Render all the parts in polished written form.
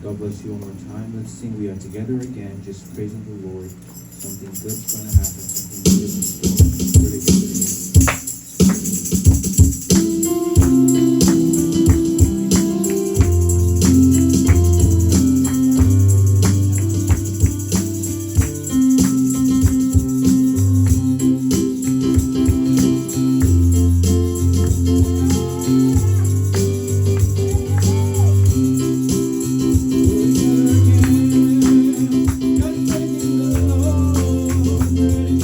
God bless you one more time. Let's sing We Are Together again, just praising the Lord. Something good's going to happen. Something good is going to happen. Thank you.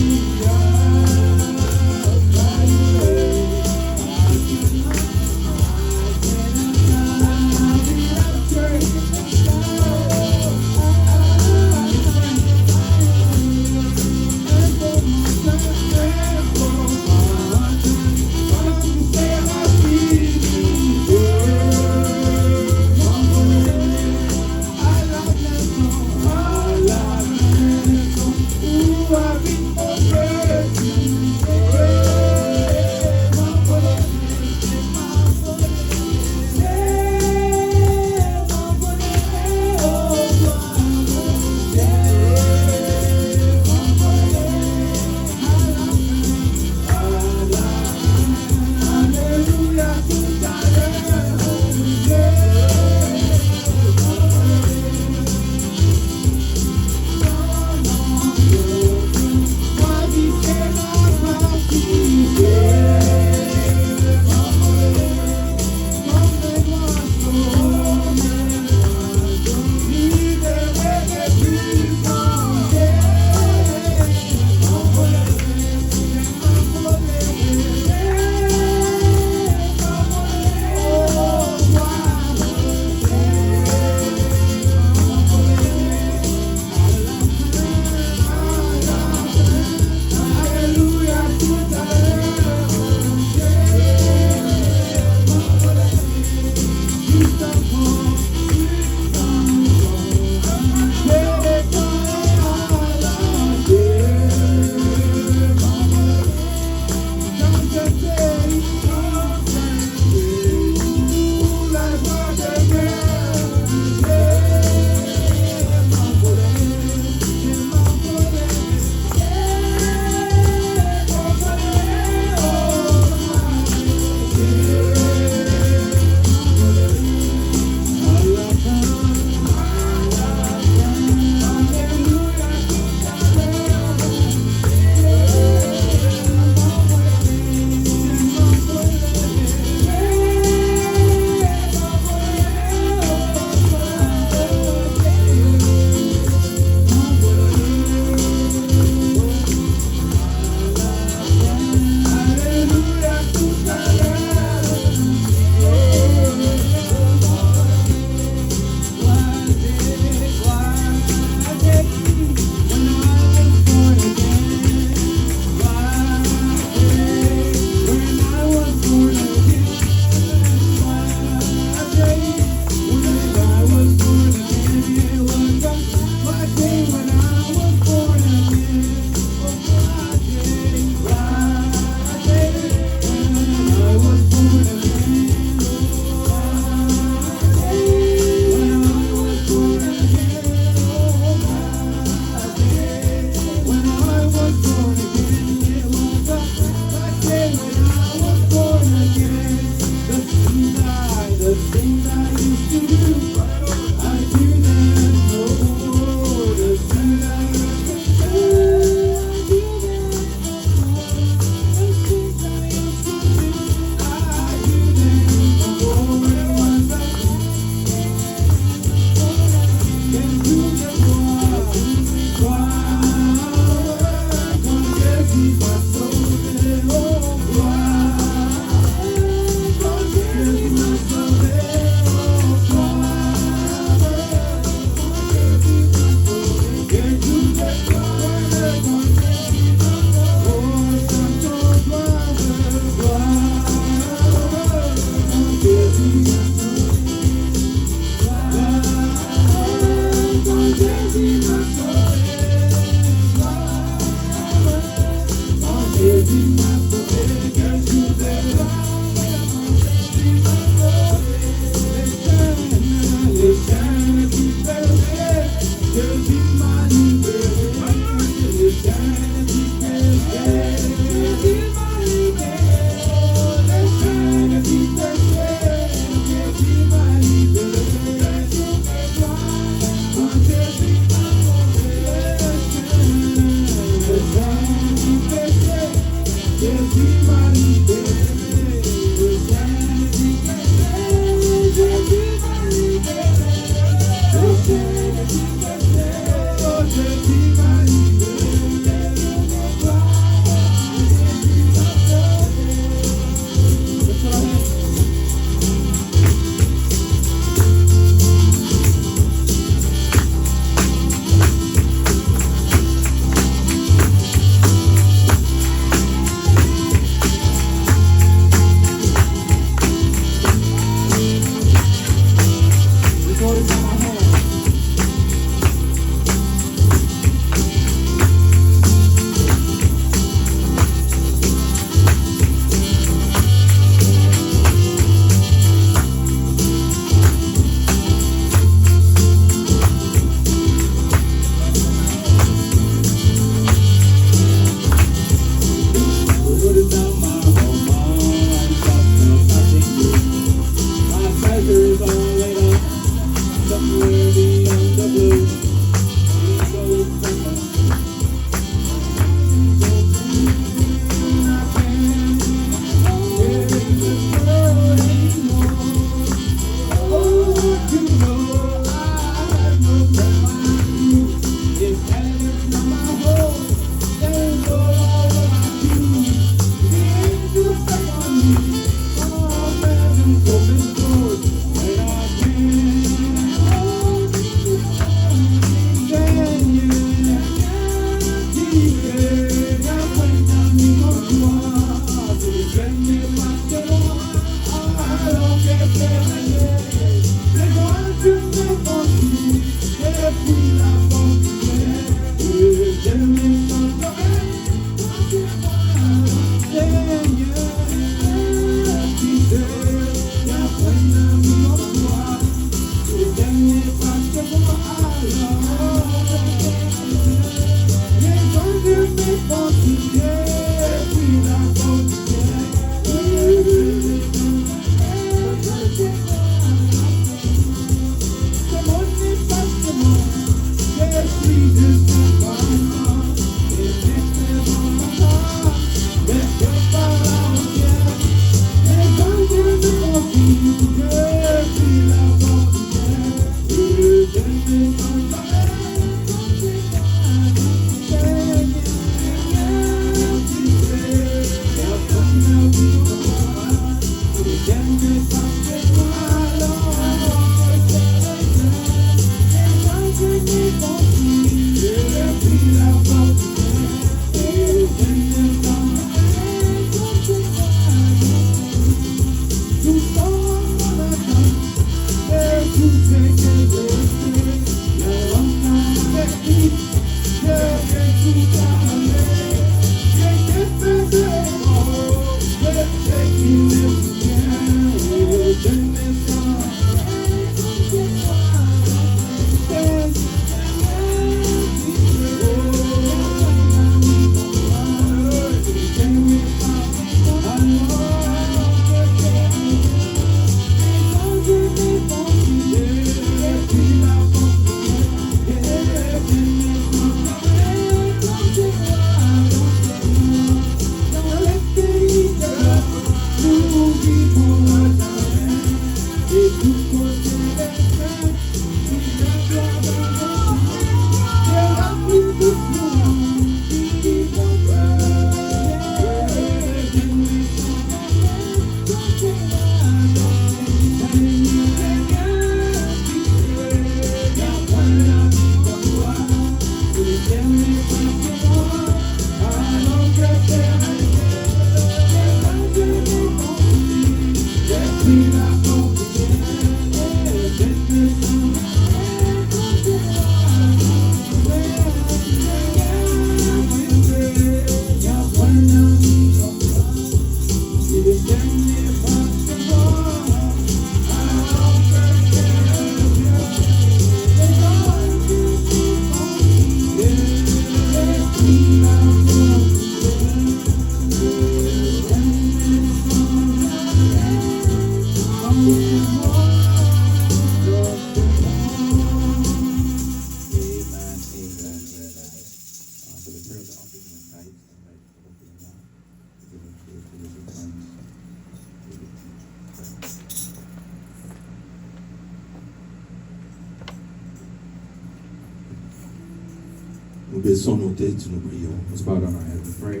Nous baissons nos têtes, nous prions. Let's bow down our heads and pray.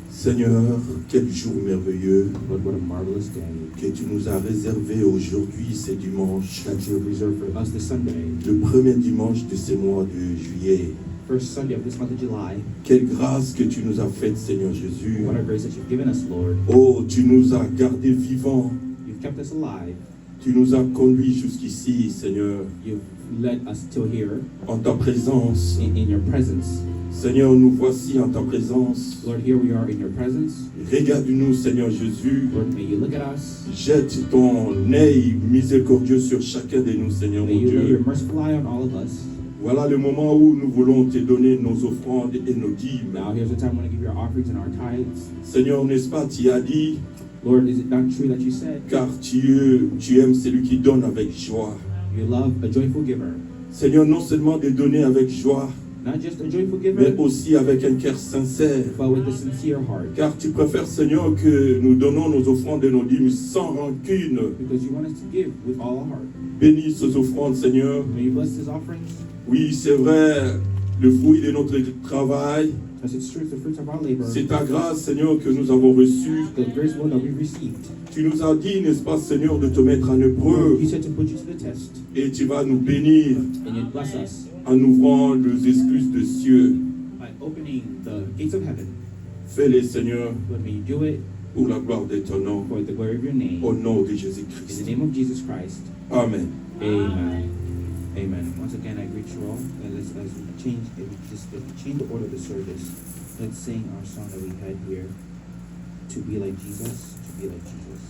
Seigneur, quel jour merveilleux Lord, what a marvelous day que tu nous as réservé aujourd'hui, ce dimanche, that you have reserved for us this Sunday, le premier dimanche de ce mois de juillet. first Sunday of this month of July. Quelle grâce que tu nous as faite, Seigneur Jésus. What a grace that you've given us, Lord. Oh, tu nous as gardés vivants. You've kept us alive. Tu nous as conduits jusqu'ici, Seigneur, You've led us till here en ta présence. in your presence. Seigneur, nous voici en ta présence. Lord, here we are in your presence. Regarde-nous, Seigneur Jésus. Lord, may you look at us. Jette ton œil miséricordieux sur chacun de nous, Seigneur May mon you lay Dieu. your merciful eye on all of us. Voilà le moment où nous voulons te donner nos offrandes et nos dîmes. Now here's the time when I give you our offerings and our tithes. Seigneur, n'est-ce pas, tu as dit, Lord, is it not true that you said car tu aimes celui qui donne avec joie. you love a joyful giver? Seigneur, non seulement de donner avec joie, Not just a joyful mais giver, aussi avec un cœur sincère. but with a sincere heart. Car tu préfères, Seigneur, que nous donnons nos offrandes et nos dîmes sans rancune. Because you want us to give with all our heart. Bénis ces offrandes, Seigneur. May you bless these offerings. Oui, c'est vrai, le fruit de notre travail. As it's true, the fruits of our labor, C'est ta grâce, Seigneur, que nous avons reçue. the grace, Lord, that we received. Tu nous as dit, n'est-ce pas, Seigneur, de te mettre en épreuve You said to put you to the test, et tu vas nous bénir and you'd bless us en ouvrant les excuses de cieux. by opening the gates of heaven. Fais-les, Seigneur, Lord, may you do it pour la gloire de ton nom. for the glory of your name. Au nom de In Jésus-Christ. the name of Jesus Christ. Amen. Amen. Amen. Once again, I greet you all. And let's change the order of the service. Let's sing our song that we had here. To be like Jesus. To be like Jesus.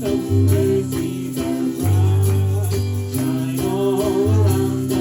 Mercies are bright, shine all around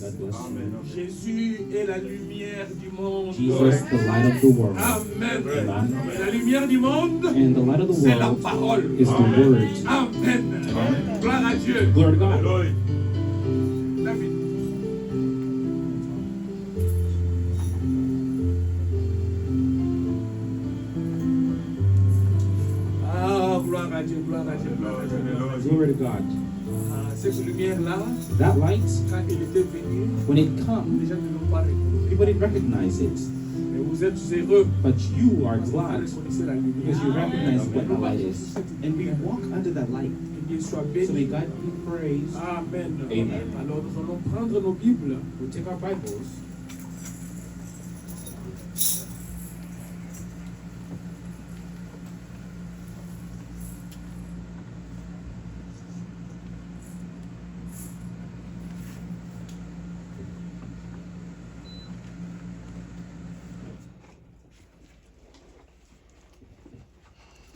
God bless you. Jésus est la lumière du monde. Jesus, the light of the world. Amen. Amen. La lumière du monde, And the light of the c'est la world parole. is the word. Amen. Gloire à Dieu. Glory to God. David. Ah, gloire à Dieu, gloire à Dieu, gloire à Dieu. Gloire à Dieu. Glory to God. Ah, cette lumière-là, That light, quand elle était venue, when it comes, les gens ne l'ont pas reconnue. people didn't recognize it. Mais vous êtes heureux But you are parce que vous glad reconnaissez la lumière. because you recognize what the Nous light marchons is. sous cette And we lumière. walk under that light. Que Dieu soit So may béni. God be praised. Amen. Amen. Alors nous allons prendre nos Bibles. We'll take our Bibles.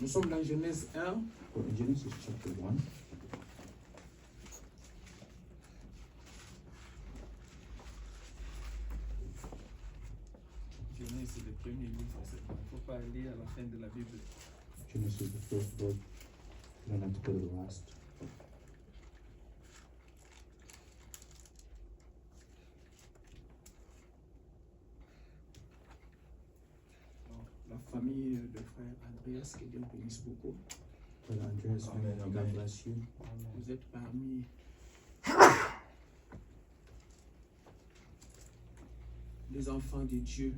Nous sommes dans Genèse 1. We're in Genesis chapter 1. Genèse, c'est le premier livre. Il ne faut pas aller à la fin de la Bible. Genesis is the first book. You don't have to go to the last. La famille de frère Andreas, que Dieu bénisse beaucoup. Brother Andreas, Amen, may amen. God bless you. Vous êtes parmi les enfants de Dieu.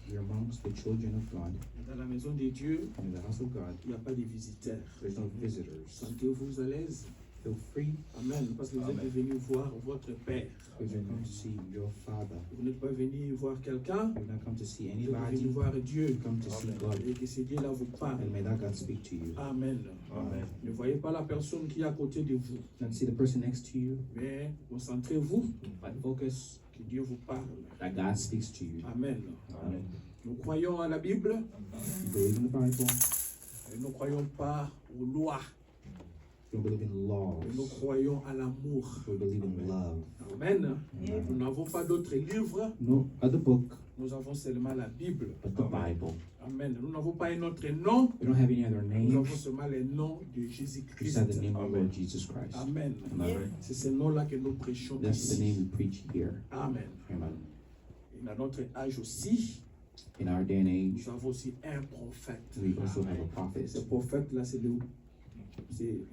You're amongst the children of God. Dans la maison de Dieu, In the house of God, il n'y a pas de visiteurs. there's no visitors. Sentez-vous à l'aise. Feel free Amen. Parce que vous êtes Amen. venus voir votre Père. because you're come to see your Father. Vous n'êtes pas venus voir quelqu'un. You've not come to see Vous êtes anybody. venus voir Dieu. You come to see God. Et que ce Dieu-là vous parle. And may that God speak to you. Amen. Amen. Ne voyez pas la personne qui est à côté de vous. Not see the person next to you, Mais concentrez-vous. but focus Que Dieu vous parle. that God speaks to you. Amen. Amen. Nous croyons à la Bible. You believe in the Bible. Et nous ne croyons pas aux lois. You don't believe in laws. Et nous croyons à l'amour. We believe in love. Amen. Nous n'avons pas d'autres livres. No other book Nous avons seulement la Bible. but the Bible. Amen. Nous n'avons pas un autre nom. We don't have any other Nous avons names. seulement le nom de We Jésus-Christ. just have the name of Amen. Lord Jesus Christ. Amen. Amen. C'est ce nom-là que nous prêchons That's the ici. name we preach here. Amen. Amen. Et dans notre âge aussi, In our day and age, nous avons aussi un prophète. we also have a prophet. Ce prophète-là, c'est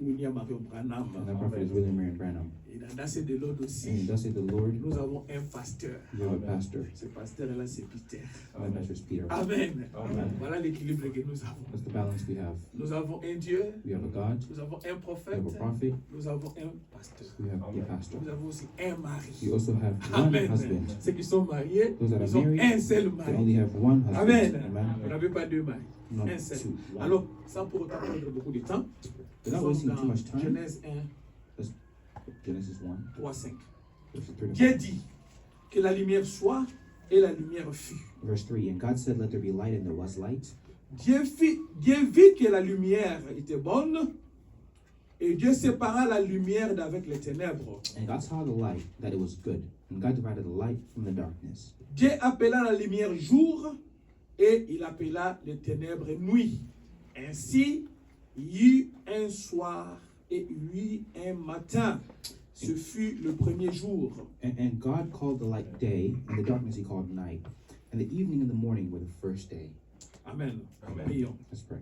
William Marion Branham. And that prophet is William Marion Branham. Et dans ces de l'autre And aussi, thus said the Lord, nous avons un pasteur. you have a pastor. Ce pasteur-là, c'est Peter. And that pastor is Peter. Amen. Amen. Voilà l'équilibre que nous avons. That's the balance we have. Nous avons un Dieu, We have a God, nous avons un we have prophète, a prophet, nous avons un pasteur. we have a pastor. Nous avons aussi un mari. We also have one Amen. husband. Ceux qui sont mariés, Those that are ils ont married, un seul They only mari. have one husband. Amen. Vous Amen. n'avez pas deux maris. Not Un seul. two. One. Alors, sans pour autant prendre beaucoup de temps, nous Without sommes wasting too dans much time, Genèse 1, Genesis 1, 3, 5. verse 3 to Dieu dit que la lumière soit et la lumière fut. verse 3. And God said, let there be light, and there was light. Dieu vit que la lumière était bonne et Dieu sépara la lumière d'avec les ténèbres. And God saw the light, that it was good. And God divided the light from the darkness. Dieu appela la lumière jour et il appela les ténèbres nuit. Ainsi, il y eut un soir et il y eut un matin. Ce fut le premier jour. And God called the light day, and the darkness he called night. And the evening and the morning were the first day. Amen. Amen. Prions. Let's pray.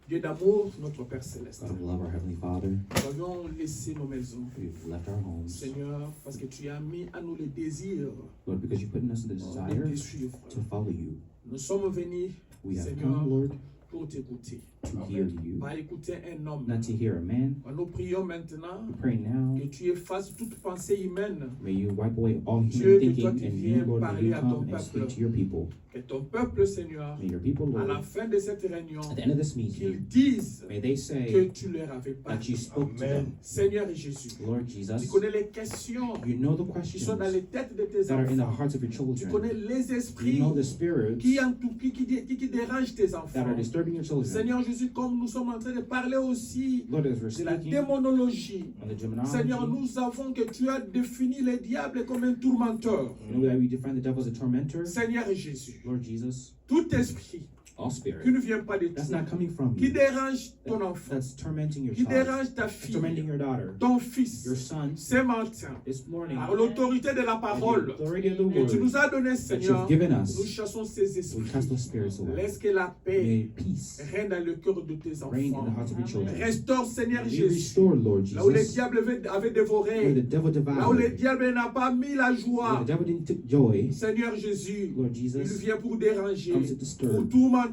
Dieu d'amour, notre Père céleste. God of love, our Heavenly Father, Nous avions laissé nos maisons. we've left our homes. Seigneur, parce que tu as mis à nous le désir Lord, because you put in us the de desire te suivre. to follow you. Nous sommes venus, We have Seigneur, come, Lord, pour t'écouter. to hear you, Pas écouter un homme. not to hear a man. Nous prions maintenant We pray now, que tu effaces toute pensée humaine, may you wipe away all Dieu, human que toi thinking, qui and viens you, Lord, may parler you à ton come and speak peuple. to your people. que ton peuple, Seigneur, May your people, à la Lord, fin de cette réunion, at the end of this qu'ils meeting, disent may they que say tu leur avais that parlé. you spoke to Amen. them. Seigneur et Jésus, Lord tu Jesus, connais les questions you know the qui sont dans questions les têtes de tes that are in the enfants. hearts of your Tu connais children. les You esprits know the spirits qui dérangent tes that enfants. are disturbing your children. Seigneur, je Jésus, comme nous sommes en train de parler aussi Lord, as we're de la speaking démonologie, on the demonology, Seigneur, nous savons que tu as défini le diable comme un tourmenteur. we know that we define the devil as a tormentor. Seigneur Jésus, Lord Jesus, tout esprit all qui spirit, ne vient pas de that's toi, not coming from qui you, dérange ton enfant, that's tormenting your qui child, dérange ta that's fille, tormenting your daughter, ton fils, your son, ce matin, this morning, par l'autorité de la by the parole authority of the que tu word nous as donné, that Seigneur, you've given nous us, chassons ces we esprits. cast those spirits away. Laisse que la paix May peace règne dans le cœur de tes reign in the enfants. hearts of your children. Restaure, Seigneur Be Jésus, restored, Lord là où le Jesus, diable avait where dévoré, the devil là où le devoured, diable n'a pas mis la where joie. the devil didn't take joy, Seigneur Jésus, Lord il Jesus, vient pour déranger, comes to pour disturb, tourmenter.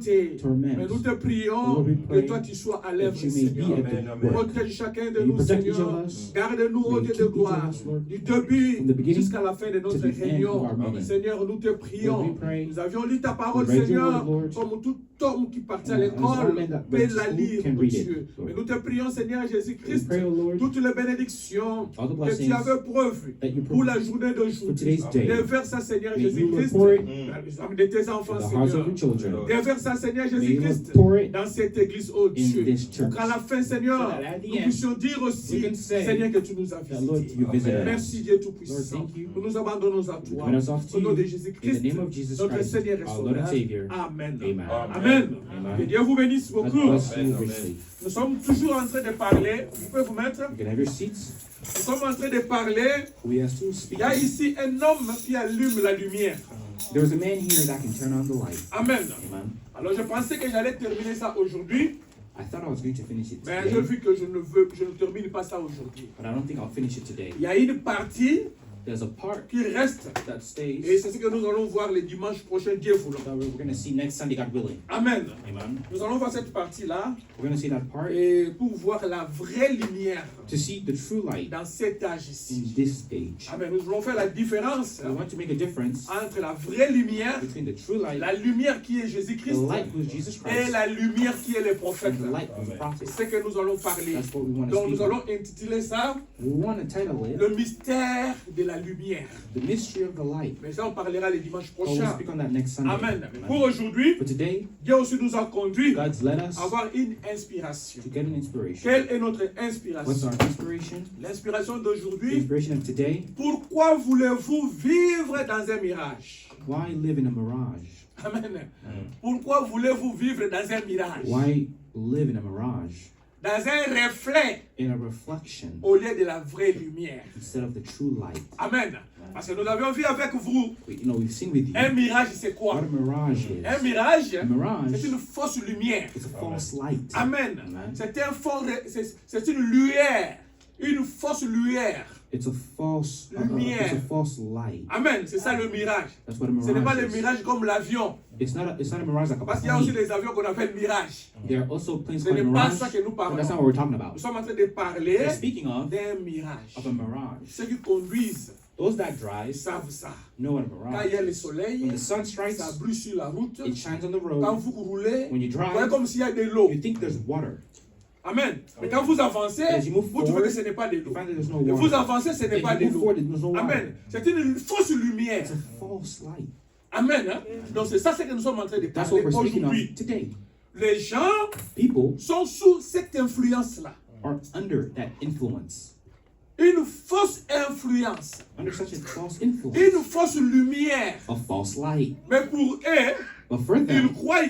torment. Mais nous te prions Lord, we que pray toi tu sois à l'œuvre, that you may be Seigneur. at the Amen. work. Protège chacun de May you nous, protect each Seigneur. of us. Garde-nous au May you Dieu keep de each of gloire, us, Lord, du début from the beginning jusqu'à la fin de notre to the end of réunion. our meeting. Seigneur, nous te Lord, prions. we pray. Nous avions lu ta parole, We read your Seigneur, word, Lord. comme tout homme qui partait à As l'école all men that peut went to la school lire, can oh read it, Dieu. Lord. Mais nous te prions, Seigneur We Jésus-Christ, pray, O Lord, toutes les bénédictions all the que tu blessings avais prévues that you pour provide la journée for d'aujourd'hui. today's day. Déverse ça, Seigneur May you Jésus-Christ, report it dans les âmes de tes in enfants, the hearts of Seigneur. your children. Déverse ça, Seigneur May you Jésus-Christ, report it dans cette église, oh Dieu. this Pour church. qu'à la fin, Seigneur, So that at the nous end, puissions dire aussi, we can say Seigneur, que tu nous as that, Lord, visités. you visited us. Merci Dieu Lord, Tout-Puissant. thank you. Nous nous abandonnons à We toi. commit ourselves to Au nom de you. In Jésus-Christ, the name of Jesus notre Christ, Seigneur et our Lord and Sauveur. Savior. Amen. Amen. Amen. Amen. Que Dieu vous bénisse God beaucoup. bless you Amen. richly. Nous sommes toujours en train de parler. Vous pouvez vous mettre. You can have your seats. Nous sommes en train de parler. We are still Il y a speaking. ici un homme qui allume la lumière. There's a man here that can turn on the light. Amen. Amen. Alors je pensais que j'allais terminer ça aujourd'hui, I thought I was going to finish it mais j'ai today, vu que je ne termine pas ça aujourd'hui. but I don't think I'll finish it today. Il y a une partie There's a part qui reste. that Et stays c'est ce que nous allons voir le dimanche prochain, Dieu voulant. that we're going to see next Sunday, God willing. Amen. Amen. Nous allons voir cette partie-là We're going to see that part et pour voir la vraie lumière to see the true light dans cet âge in ici. this stage. Amen. Nous allons faire la différence We want to make a difference entre la vraie lumière, between the true light, la lumière qui est the Jésus-Christ, light who is Jesus et Christ, la lumière qui est le prophète. and the light who is the C'est prophet. ce que nous allons parler. That's what we want to Donc speak nous on. allons intituler ça We want to title it le mystère de la lumière. The Mystery of the Light. Mais ça, on parlera le dimanche Oh, we'll prochain. speak on that next Sunday. Amen. Pour Amen. aujourd'hui, But today, Dieu aussi nous a conduit God's led us à avoir une inspiration. to get an inspiration. Quelle est notre What's inspiration? our inspiration? L'inspiration The d'aujourd'hui. inspiration of today. Pourquoi voulez-vous vivre dans un mirage? Why live in a mirage? Amen. Pourquoi voulez-vous vivre dans un mirage? Why live in a mirage? Dans un reflet In a reflection au lieu de la vraie lumière. instead of the true light. Amen. Parce que nous avions vu avec vous, We've seen with you un mirage c'est what quoi? a mirage Un is. mirage, A mirage c'est une fausse lumière. is a false light. Amen. Amen. C'est une lumière. Une fausse lumière. It's a false Lumière. it's a false light. Amen. C'est ça le mirage. That's what a Ce n'est pas le mirage is. mirage comme l'avion. It's not a mirage like a Parce qu'il y a aussi plane. des avions qu'on appelle mirage. There are also planes Ce called n'est pas mirage. ça que nous But parlons. that's not what we're talking Nous about. sommes en train de parler We're speaking of d'un mirage. a mirage. Ceux qui conduisent Those that drive savent ça. know what a Quand mirage il y a le is. soleil, When the sun strikes, ça brûle sur la route. it shines on the Quand road. vous roulez, When you vous voyez drive, comme s'il y a de l'eau. you think there's water. Amen. Mais quand vous avancez, As you move vous trouvez forward, que ce n'est pas de you l'eau. find that there's no Et vous water. avancez, ce n'est As pas de you move l'eau. forward, there's no water. Amen. C'est une fausse lumière. It's a false light. Amen. Hein? Donc c'est ça ce que nous sommes en train de That's parler what we're speaking aujourd'hui. of today. Les gens People sont sous cette influence-là. are under that influence, Une fausse influence. under such a false influence, Une fausse lumière. a false light. Mais pour eux, But for ils them, croient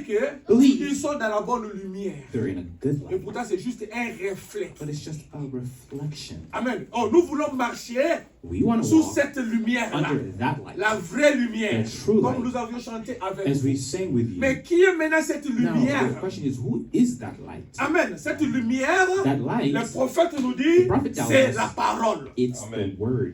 Believe. qu'ils sont dans la bonne lumière. they're in a good Et light. pourtant, c'est juste un reflet. But it's just a reflection. Amen. Oh, nous voulons marcher We want to sous walk cette lumière-là. under that light, La vraie lumière. The true Comme light. nous avions chanté avec as vous. we sang with you. Mais qui est maintenant cette Now, the lumière? question is, who is that light? Amen. Cette lumière, That light, le prophète nous dit, The prophet tells c'est us. la parole. it's Amen. the Word.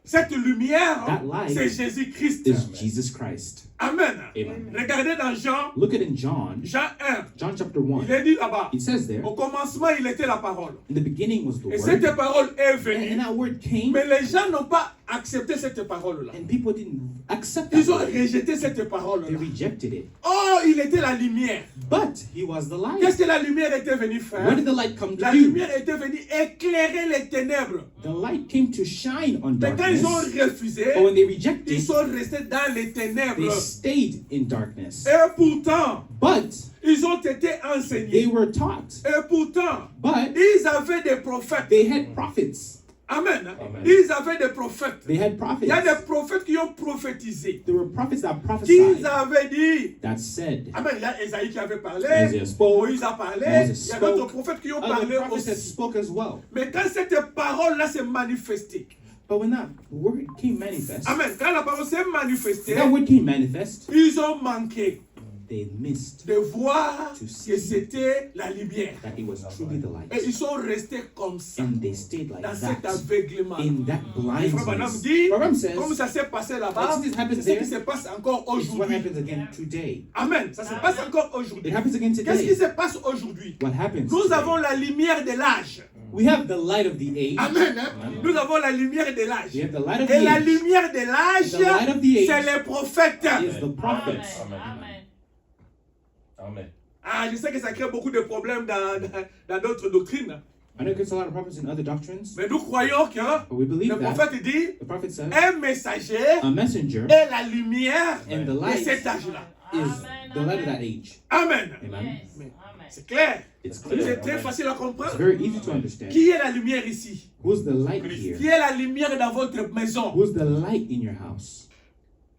Cette lumière, That light c'est Jésus-Christ. Is Jesus Christ. Amen. Amen. Regardez dans Jean, Look at in John, Jean 1. John chapter 1. Il est dit là-bas, It says there, au commencement, il était la parole. in the beginning was the Et cette Word, parole est and venue. that Word came, Mais les gens n'ont pas accepté cette parole-là. And people didn't accept Ils ont that. rejeté cette They parole-là. rejected it. Oh, il était la lumière. But he was the Qu'est-ce light. que la lumière était venue What faire? did the light come to La do? lumière était venue éclairer les ténèbres. The light came to shine on Mais quand ils ont darkness. refusé, But when they ils rejected, sont restés dans les they ténèbres. stayed in darkness. Et pourtant, But ils ont été they enseignés. were taught. Et pourtant, But ils avaient des prophètes. they had prophets. Amen. Amen. Ils avaient des prophètes. They had Il y a des prophets. prophètes qui ont prophétisé. There were prophets that Qui prophesied. avaient dit. That said, Amen. Il y a Esaïe qui avait parlé. Isaiah spoke. Moïse a parlé. Moses Il y a d'autres spoke. prophètes qui ont other parlé prophets had aussi. spoke as well. Mais quand cette parole-là s'est manifestée. But when that word came manifest, Amen. Quand la parole s'est manifestée, that word came manifest, ils ont manqué they missed de voir To see. que c'était la lumière. that it was truly the Et light. ils sont restés comme ça. And they stayed like Dans cet that, aveuglement. in that Et Frère Branham blindness. dit, Branham says, comme ça s'est passé là-bas, Like this happens c'est ce there, qui se passe encore it's what aujourd'hui. happens again today. Amen. Ça se passe encore aujourd'hui. It happens again Qu'est-ce qui today. se passe aujourd'hui? What happens Nous today? avons la lumière de l'âge. We have the light of the age. Amen. Hein? Nous avons la lumière de l'âge. We have the light of Et the la age lumière de l'âge, The light of the age c'est les prophètes. is the prophets. Amen. Amen. Ah, je sais que ça crée beaucoup de problèmes dans d'autres doctrines. I know it gets a lot of problems in other doctrines, Mais nous croyons que but we believe le that prophète dit the prophet says un messager a messenger est la lumière and the de light cet âge-là. is the light of that age. Amen. Amen. C'est clair. It's C'est clear. très facile à It's comprendre. very easy to understand. Qui est la lumière ici? Who's the light Qui here? est la lumière dans votre maison? Who's the light in your house?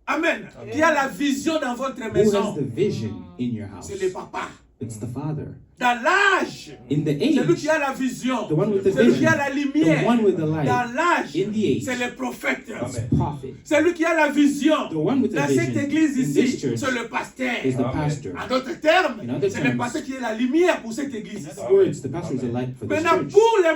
Amen. Qui a la vision dans votre Who has maison? the vision in your house? C'est le papa. It's the Father. Dans l'âge, In the c'est lui age, qui a la vision. the one with the C'est lui qui vision, a la the lumière. one with the light, Dans l'âge, in the age, c'est le prophète. it's Amen. prophet. C'est lui qui a la vision. The one with the Dans cette vision église in ici, this church c'est le pasteur. is the Amen. pastor. En d'autres termes, In other c'est le terms, pasteur qui est la lumière pour cette église. In other words, the pastor is the light for this Maintenant, church. pour le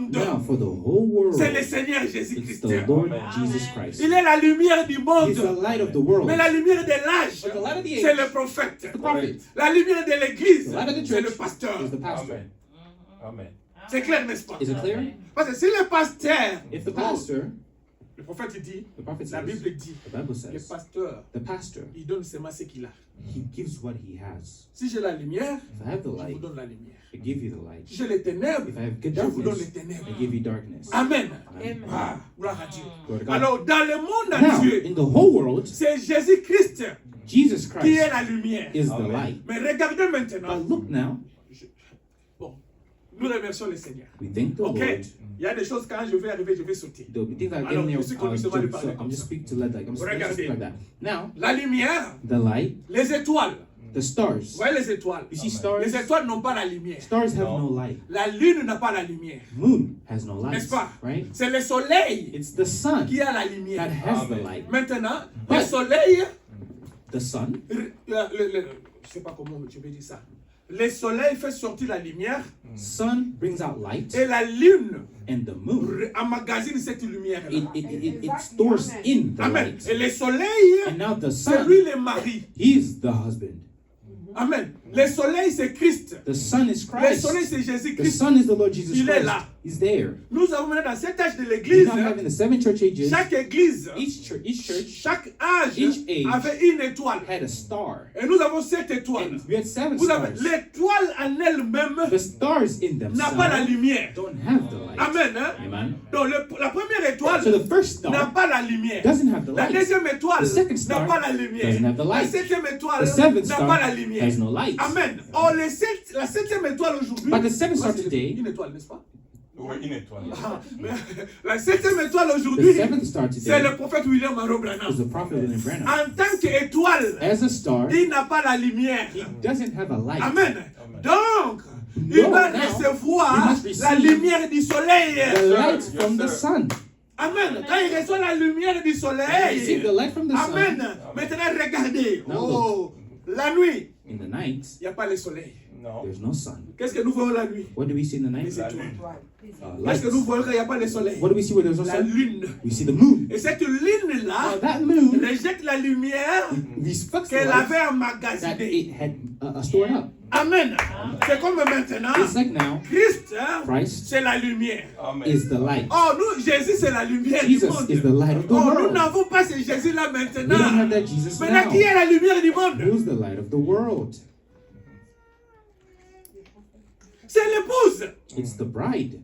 monde, Now, for the whole world, c'est le Seigneur it's Jésus-Christ. the Lord Amen. Jesus Christ. Il est la lumière du He's the monde. light of the world. Mais la lumière de l'âge, But the light of the c'est age, le prophète. the prophet. La lumière de l'église, The light of the c'est le church pasteur. is the pastor. Amen. Amen. C'est clair, n'est-ce pas? Is it clear? Parce que si le pasteur, If the pastor, le prophète dit, the prophet la says, Bible dit, the Bible le says, pasteur, the pastor, il donne seulement ce qu'il a. he gives what he has. Si j'ai la lumière, If I have the je vous light, donne la lumière. I give you the light. Si j'ai les ténèbres, If I have good je vous donne les darkness, ténèbres. I give you darkness. Amen. Amen. Ah, gloire à Dieu. Glory to God. Alors, dans le monde Now, entier, in the whole world, c'est Jésus-Christ Jesus qui est Christ la lumière. is the Amen. light. Mais regardez maintenant. But look now, Bon, nous remercions le Seigneur. we thank the Ok, Lord. il y a des choses quand je vais arriver, je vais sauter. There'll be things that Alors, get in there, je suis connu seulement de jump, parler so comme I'm just ça. speaking to let I'm just Regardez. speak like that. Now, La lumière, the light, les étoiles. the stars. Vous voyez les étoiles? You see stars? Les étoiles n'ont pas la lumière. Stars have No. no light. La lune n'a pas la lumière. Moon has no light, N'est-ce pas? right? C'est le soleil It's the sun qui a la that lumière. has the Amen. light. Maintenant, But- le soleil, The sun, je ne sais pas comment je vais dire ça. Le soleil fait sortir la lumière sun brings out light, et la lune and the moon, emmagasine cette lumière. it stores in the Amen. light. Et le soleil, And now the c'est lui sun, le mari. he's the husband. Amen. Le soleil, c'est Christ. The sun is Le Christ. soleil, c'est The Jésus-Christ. sun is the Lord Jesus Il est Christ. là. He's there. Nous avons maintenant dans cet âge de We l'église, now have in the seven church ages, chaque église, each church chaque âge Each age avait une étoile. had a star. Et nous avons 7 étoiles. And we had seven Vous avez stars. l'étoile en elle-même The stars in n'a pas la themselves lumière. don't have the light. Amen. Hein? Amen. Donc la première étoile So the first n'a star pas la lumière. doesn't have the La light. deuxième étoile The second n'a star pas la lumière. doesn't have the La light. septième étoile The seventh n'a star pas la lumière. has no light. Amen. Oh, la septième étoile aujourd'hui. But the seventh star c'est today- une étoile, n'est-ce pas? Oui, une étoile. Ah, mais la septième étoile The aujourd'hui, seventh star c'est today le prophète William Monroe is Branham. the prophet William Branham. En tant qu'étoile, As a star, il n'a pas la lumière. he doesn't have a light. Amen. Donc, il No, va now, recevoir he must receive la lumière du soleil. The light Yes, from the sir. sun. Amen. Quand il reçoit la lumière du Receive soleil. the light from the sun. Amen. Maintenant, regardez. Now Oh, la nuit, In the night, il n'y a pas le soleil. Non. there's no sun. Qu'est-ce que nous voyons la nuit? What do we see in the night? Les La étoiles. lune. Light. Qu'est-ce que nous voyons quand il n'y a pas le soleil? What do we see where there's no La sun? lune. We see the moon. Et cette lune-là Now that moon rejette rejette la lumière reflects the qu'elle light avait that emmagasinée. it had stored up. Amen. C'est comme maintenant. It's like now, Christ, hein, Christ c'est la lumière. is the light. Oh, nous, Jésus, c'est la lumière du Jesus monde. is the light of the Oh, nous world. n'avons pas ce Jésus-là We don't have maintenant. that Jesus Maintenant, now. qui est la lumière du monde? Who's the light of the world? C'est l'épouse. It's the bride.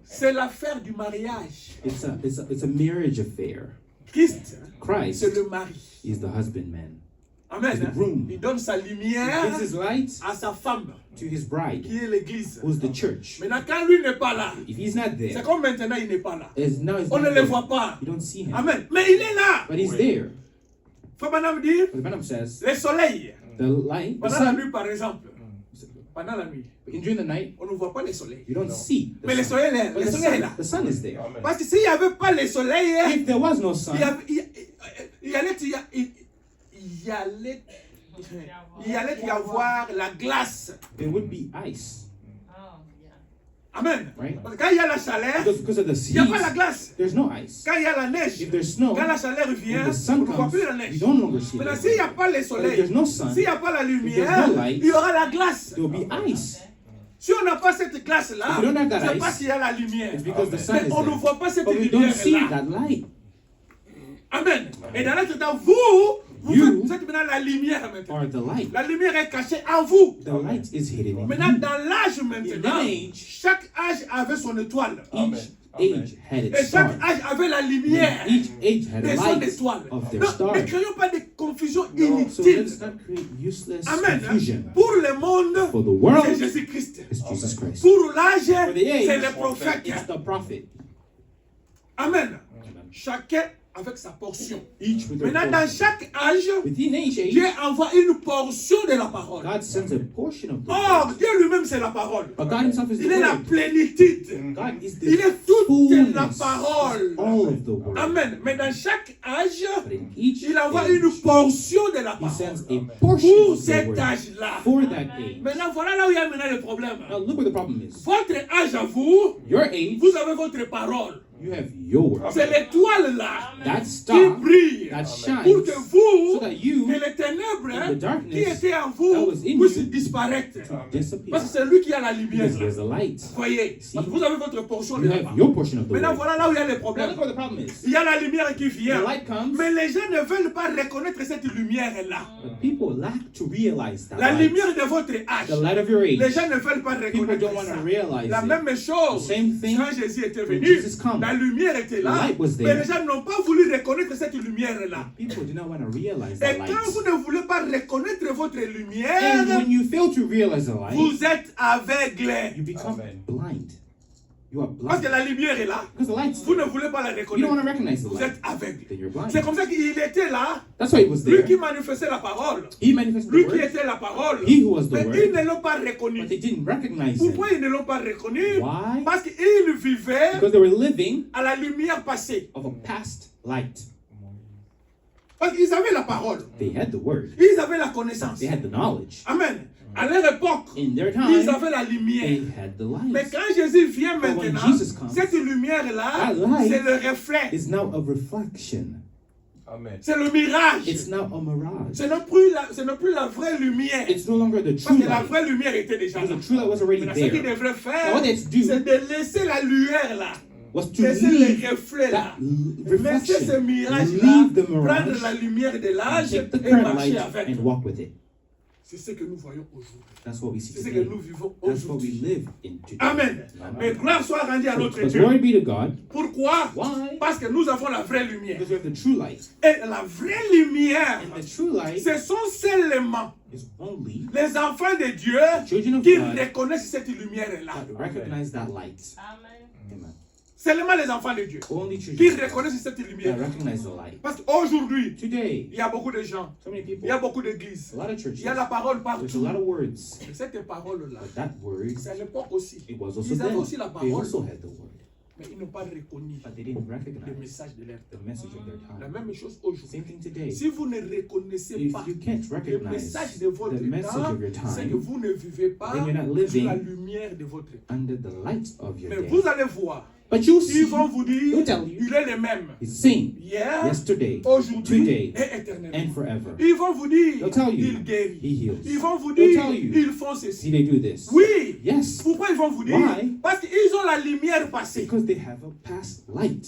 C'est l'affaire du mariage. It's a marriage affair. Christ, Christ c'est le mari. is the husbandman. Amen. The groom. Il donne sa He lumière gives his light à sa femme, to his bride, qui est l'église. who's the church. Maintenant, quand lui n'est pas là, If he's not c'est there, comme maintenant, il n'est pas là. now he's On not ne le there. voit pas. You don't see him. Amen. Mais il est là. But he's there. Faut maintenant dire, But the Bible says le soleil, the light, the pendant la sun, nuit par exemple, pendant la nuit, during the night, on ne voit pas le soleil. you don't see Mais le the sun. soleil est, But le soleil est là. the sun is there. Parce que s'il n'y avait pas le soleil, If there was no sun, il allait y avoir la glace. there would be ice. Amen. Right. Parce que quand il y a la chaleur, Because of the il n'y a pas la heat, glace. there's no ice. Quand il y a la neige, If there's snow, quand la chaleur vient, when the on sun ne voit comes, plus la you neige. don't longer see Maintenant, it. s'il n'y a pas le But if soleil, there's no sun, s'il n'y a pas la there's lumière, no light, il y aura la glace. there will be ice. Si on n'a pas cette glace-là, If you don't have that c'est ice, parce qu'il y a la lumière. It's because the sun Mais is on ne there. voit pas cette But we don't see lumière-là. that light. Amen. Et dans l'autre temps, vous You êtes maintenant la lumière maintenant. Are the light. La lumière est cachée en vous. The light is hidden in Maintenant, you. dans l'âge maintenant, In age, chaque âge avait son étoile. Each age had Et its chaque star. âge avait la lumière Each age had de a son light étoile. of their Non, star. ne créons pas de confusion So inutile. let's not create useless Amen. confusion. Pour le monde, For the world, c'est Jésus-Christ. it's Jesus Christ. Pour l'âge, For the age, c'est le prophète. it's the prophet. Amen. Amen. Chacun avec sa portion. Each with their Maintenant, dans portion. chaque âge, Within each Dieu age, envoie une portion de la parole. God sends a portion of the Or, word. Dieu lui-même, c'est la parole. But God himself is the Il est la word. plénitude. God is Il the est toute la fullness, parole. all of the word. Amen. Mais dans chaque âge, But in each il envoie age, une portion de la he parole. sends a portion Pour of the cet word âge-là. for that age. Maintenant, voilà là où il y a maintenant le problème. Now look where the problem is. Votre âge à vous, Your age, vous avez votre parole. you have your word. C'est l'étoile là That qui star brille that shines pour que vous, so that you que les ténèbres the darkness qui étaient en that vous was in puissent you disparaître. disappear. Parce que c'est lui qui a la lumière. Because there's a light. Voyez, See? parce que vous avez votre portion de You la have parole. your portion of the Maintenant, word. voilà là où il y a le Now problème. look where the problem is. Il y a la lumière qui vient. The light comes, Mais les gens ne veulent pas reconnaître cette lumière-là. but people lack to realize that La light. lumière de votre âge. The light of your age. Les gens ne veulent pas People reconnaître don't want ça. to realize La it. même chose, The same thing quand Jésus était when venu, Jesus come. la lumière était là, The light was mais there. les gens n'ont pas voulu reconnaître cette lumière-là. People do not want to realize Et that light. quand vous ne voulez pas reconnaître votre And lumière, when you fail to realize the light, vous êtes aveugle. you become blind. You are Parce que blind. la lumière est là, Because the light's vous there. ne voulez pas la You don't want to reconnaître. recognize the Vous light. êtes aveugle. Then you're blind. C'est comme ça qu'il était là, That's why it was lui there. qui manifestait la parole, He manifested lui the qui word, était la parole, He who was the mais word. ils ne l'ont pas but reconnu. they didn't recognize him. Pourquoi ils ne l'ont pas reconnu? Why? Parce qu'ils vivaient Because they were living à la lumière passée. of a past light. Parce qu'ils avaient la parole. They had the word. Ils avaient la connaissance. They had the knowledge. Amen. À leur époque, In their ils time, avaient la lumière. they had the Mais light. quand Jésus vient But when maintenant, Jesus comes, cette lumière-là, that light c'est le reflet. It's now a reflection. C'est le mirage. It's now a mirage. Ce n'est plus la vraie lumière. It's no longer the Parce true que la light. vraie lumière était déjà là. Because the true light was already Maintenant, ce qu'il there. devrait Now faire, what they had to do c'est de laisser la lueur là. was to Laisser leave le reflet là. that Laisser ce reflection, mirage-là, leave the prendre mirage, la lumière de l'âge take the et current marcher light avec. and walk with it. C'est ce que nous voyons aujourd'hui. That's what we see C'est ce que today. nous vivons That's what we aujourd'hui. live in today. Amen. Mais gloire soit rendue à notre But Dieu. glory be to God. Pourquoi? Why? Parce que nous avons la vraie lumière. Because we have the true light. Et la vraie lumière, And the true light ce sont seulement is only les enfants de Dieu children of qui God reconnaissent cette lumière-là. that recognize that light. Amen. Amen. Seulement les enfants de Dieu Only qui children reconnaissent cette that lumière. recognize the light. Parce qu'aujourd'hui, Today, il y a beaucoup de gens, so many il y people, a beaucoup d'églises, a lot of churches, il y a la parole there's a partout. lot of words. Et cette parole-là, But that word, c'est à l'époque aussi. it was also Ils avaient them. aussi la They parole, also had the word. mais ils n'ont pas reconnu But they didn't le recognize message de leur temps. the message of their La time. même chose aujourd'hui. Same thing today. Si vous ne reconnaissez If pas you can't le recognize message de votre the message temps, of your c'est que time vous ne vivez pas then you're not sous la living lumière de votre temps. under the light of your Mais day. vous allez voir, But you see, Ils vont vous dire, they'll tell you, il est le même. he's the same Hier, yesterday, aujourd'hui today, et éternellement. and forever. Ils vont vous dire, They'll tell you, il guérit. he heals. Ils vont vous They'll dire, tell you, ils font see, ceci. they do this. Oui. Yes, Pourquoi ils vont vous dire? Why? Parce qu'ils ont la lumière passée. because they have a past light.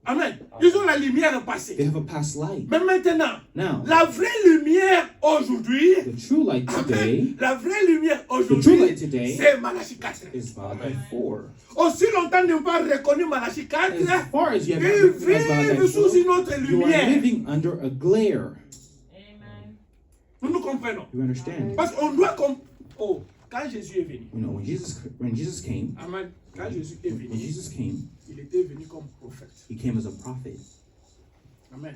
Amen. Ils ont la lumière passée. They have a past light. Mais maintenant, Now, la vraie lumière aujourd'hui, the true light today la vraie lumière true aujourd'hui, light today c'est Malachie 4. is Malachi 4. Aussi longtemps qu'ils n'ont pas reconnu Malachie 4, As far as you have not ils recognized Malachi vivent sous 4, une autre you are lumière. living under a glare. Nous nous comprenons. You understand? Parce qu'on doit Oh, quand Jésus est venu, You know, when Jesus came, Amen. Quand Jésus est when venu, Jesus came, il était venu comme prophète. he came as a prophet. Amen.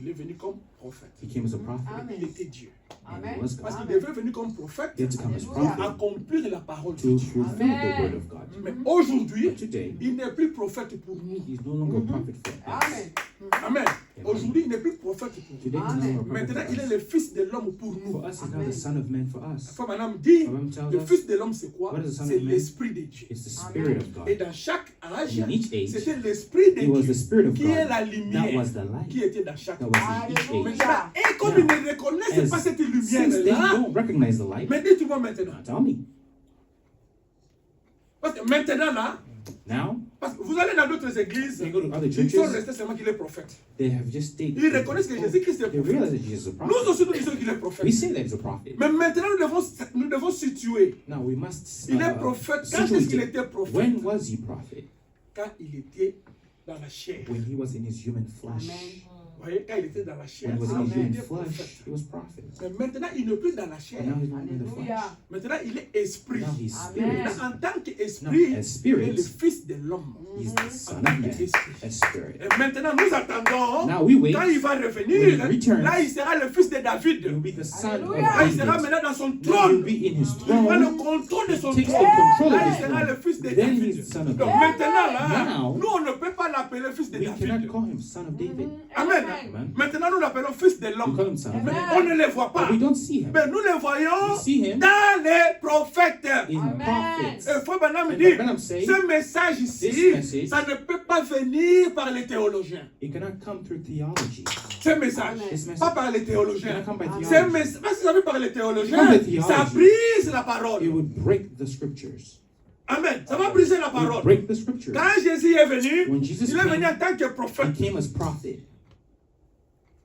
Il est venu comme prophète. He came as a prophet. Il était Dieu. And he was Parce God. qu'il devait venir comme prophète He had to come as pour prophet accomplir la parole de to Dieu. fulfill the word of God. Mais aujourd'hui, But today, il n'est plus prophète pour nous. he's no longer a prophet for us. Amen. Aujourd'hui, il n'est plus prophète pour nous. Today, he's no longer a Maintenant, prophet il est for le us. fils de l'homme pour nous. For us, he's now the son of man for us. Faut maintenant me dire, Amen tells le us, fils de l'homme, c'est quoi? what is the son C'est of man? l'esprit de Dieu. It's the spirit of Et God. dans chaque âge, In each age, c'était l'esprit de it was the Dieu spirit of qui est God la that lumière was the light qui était dans chaque that âge. was in each age. Maintenant, et comme ils ne reconnaissent pas cette Since they lumière-là, don't recognize the light, mais dites-moi maintenant. now tell me. Parce que maintenant, là, Now, parce que vous allez dans d'autres églises, you go to other ils sont churches, restés seulement qu'il est prophète. they have just stated, Ils reconnaissent que Jésus-Christ est they realize prophète. that Jesus is a Nous prophet. aussi, nous disons qu'il est prophète. We say that he's a prophet. Mais maintenant, nous devons situer. Now we must Il est prophète. Quand est-ce qu'il était prophète? when was he prophet? Quand il était dans la chair. When he was in his human flesh. Vous voyez, quand il était dans la chair, When he was in his il human était prophète. flesh, he was prophet. Mais maintenant, il n'est plus dans la chair. But now he's not in the flesh. Maintenant, il est esprit. Now he's Maintenant, spirit. en tant Now, qu'esprit, as spirit, il est le fils de l'homme. He's the son of man, a spirit. Et maintenant, nous attendons. Now we wait. Quand il va When he revenir, returns, là, il sera le fils de David. He will be the son of Là, il sera David. maintenant dans son Now he'll trône. be in his Il prend le throne. contrôle de son Takes the trône. control Là, of il his sera le throne. fils de Then David. he's the son of Donc David. maintenant, là, Now, nous, on ne peut pas l'appeler fils de We David. cannot call him son of David. Amen. Amen. Maintenant, nous l'appelons fils de We l'homme. call him son of Mais man. on ne les voit pas. But we don't see him. Mais nous les voyons We see him dans les prophètes. in prophets. Il faut maintenant me And dire, Branham say, ce message this ici, message, ça ne peut pas venir par les théologiens. it cannot come through theology. Ce message, This message pas par les it théologiens. cannot come by Ce theology. message, parce que ça vient par les Come théologiens, by theology. ça brise la It parole. would break the scriptures. Amen. Ça va briser la It would parole. break the scriptures. Quand Jésus est venu, When Jesus il est venu came, en tant que he prophète. came as prophet,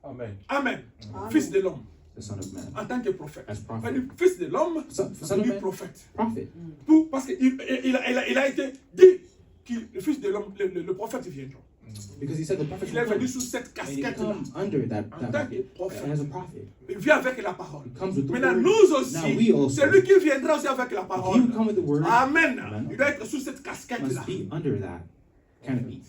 Amen. Amen. Fils de l'homme. the son of man. En tant que prophète. As prophet. Enfin, fils de l'homme, Son ça of veut dire man. prophète. Prophet. Parce qu'il a été dit que le fils de l'homme, le prophète viendra. Because he said the prophet Il est will venu come. sous cette And he casquette-là. come under that En tant que as prophète. a prophet. Il vient avec la parole. He comes with the Maintenant, word. nous Now we aussi, also, celui qui viendra aussi avec la he parole. will come with the word, Amen. Amen. Il doit être sous cette casquette-là. must be under that canopy.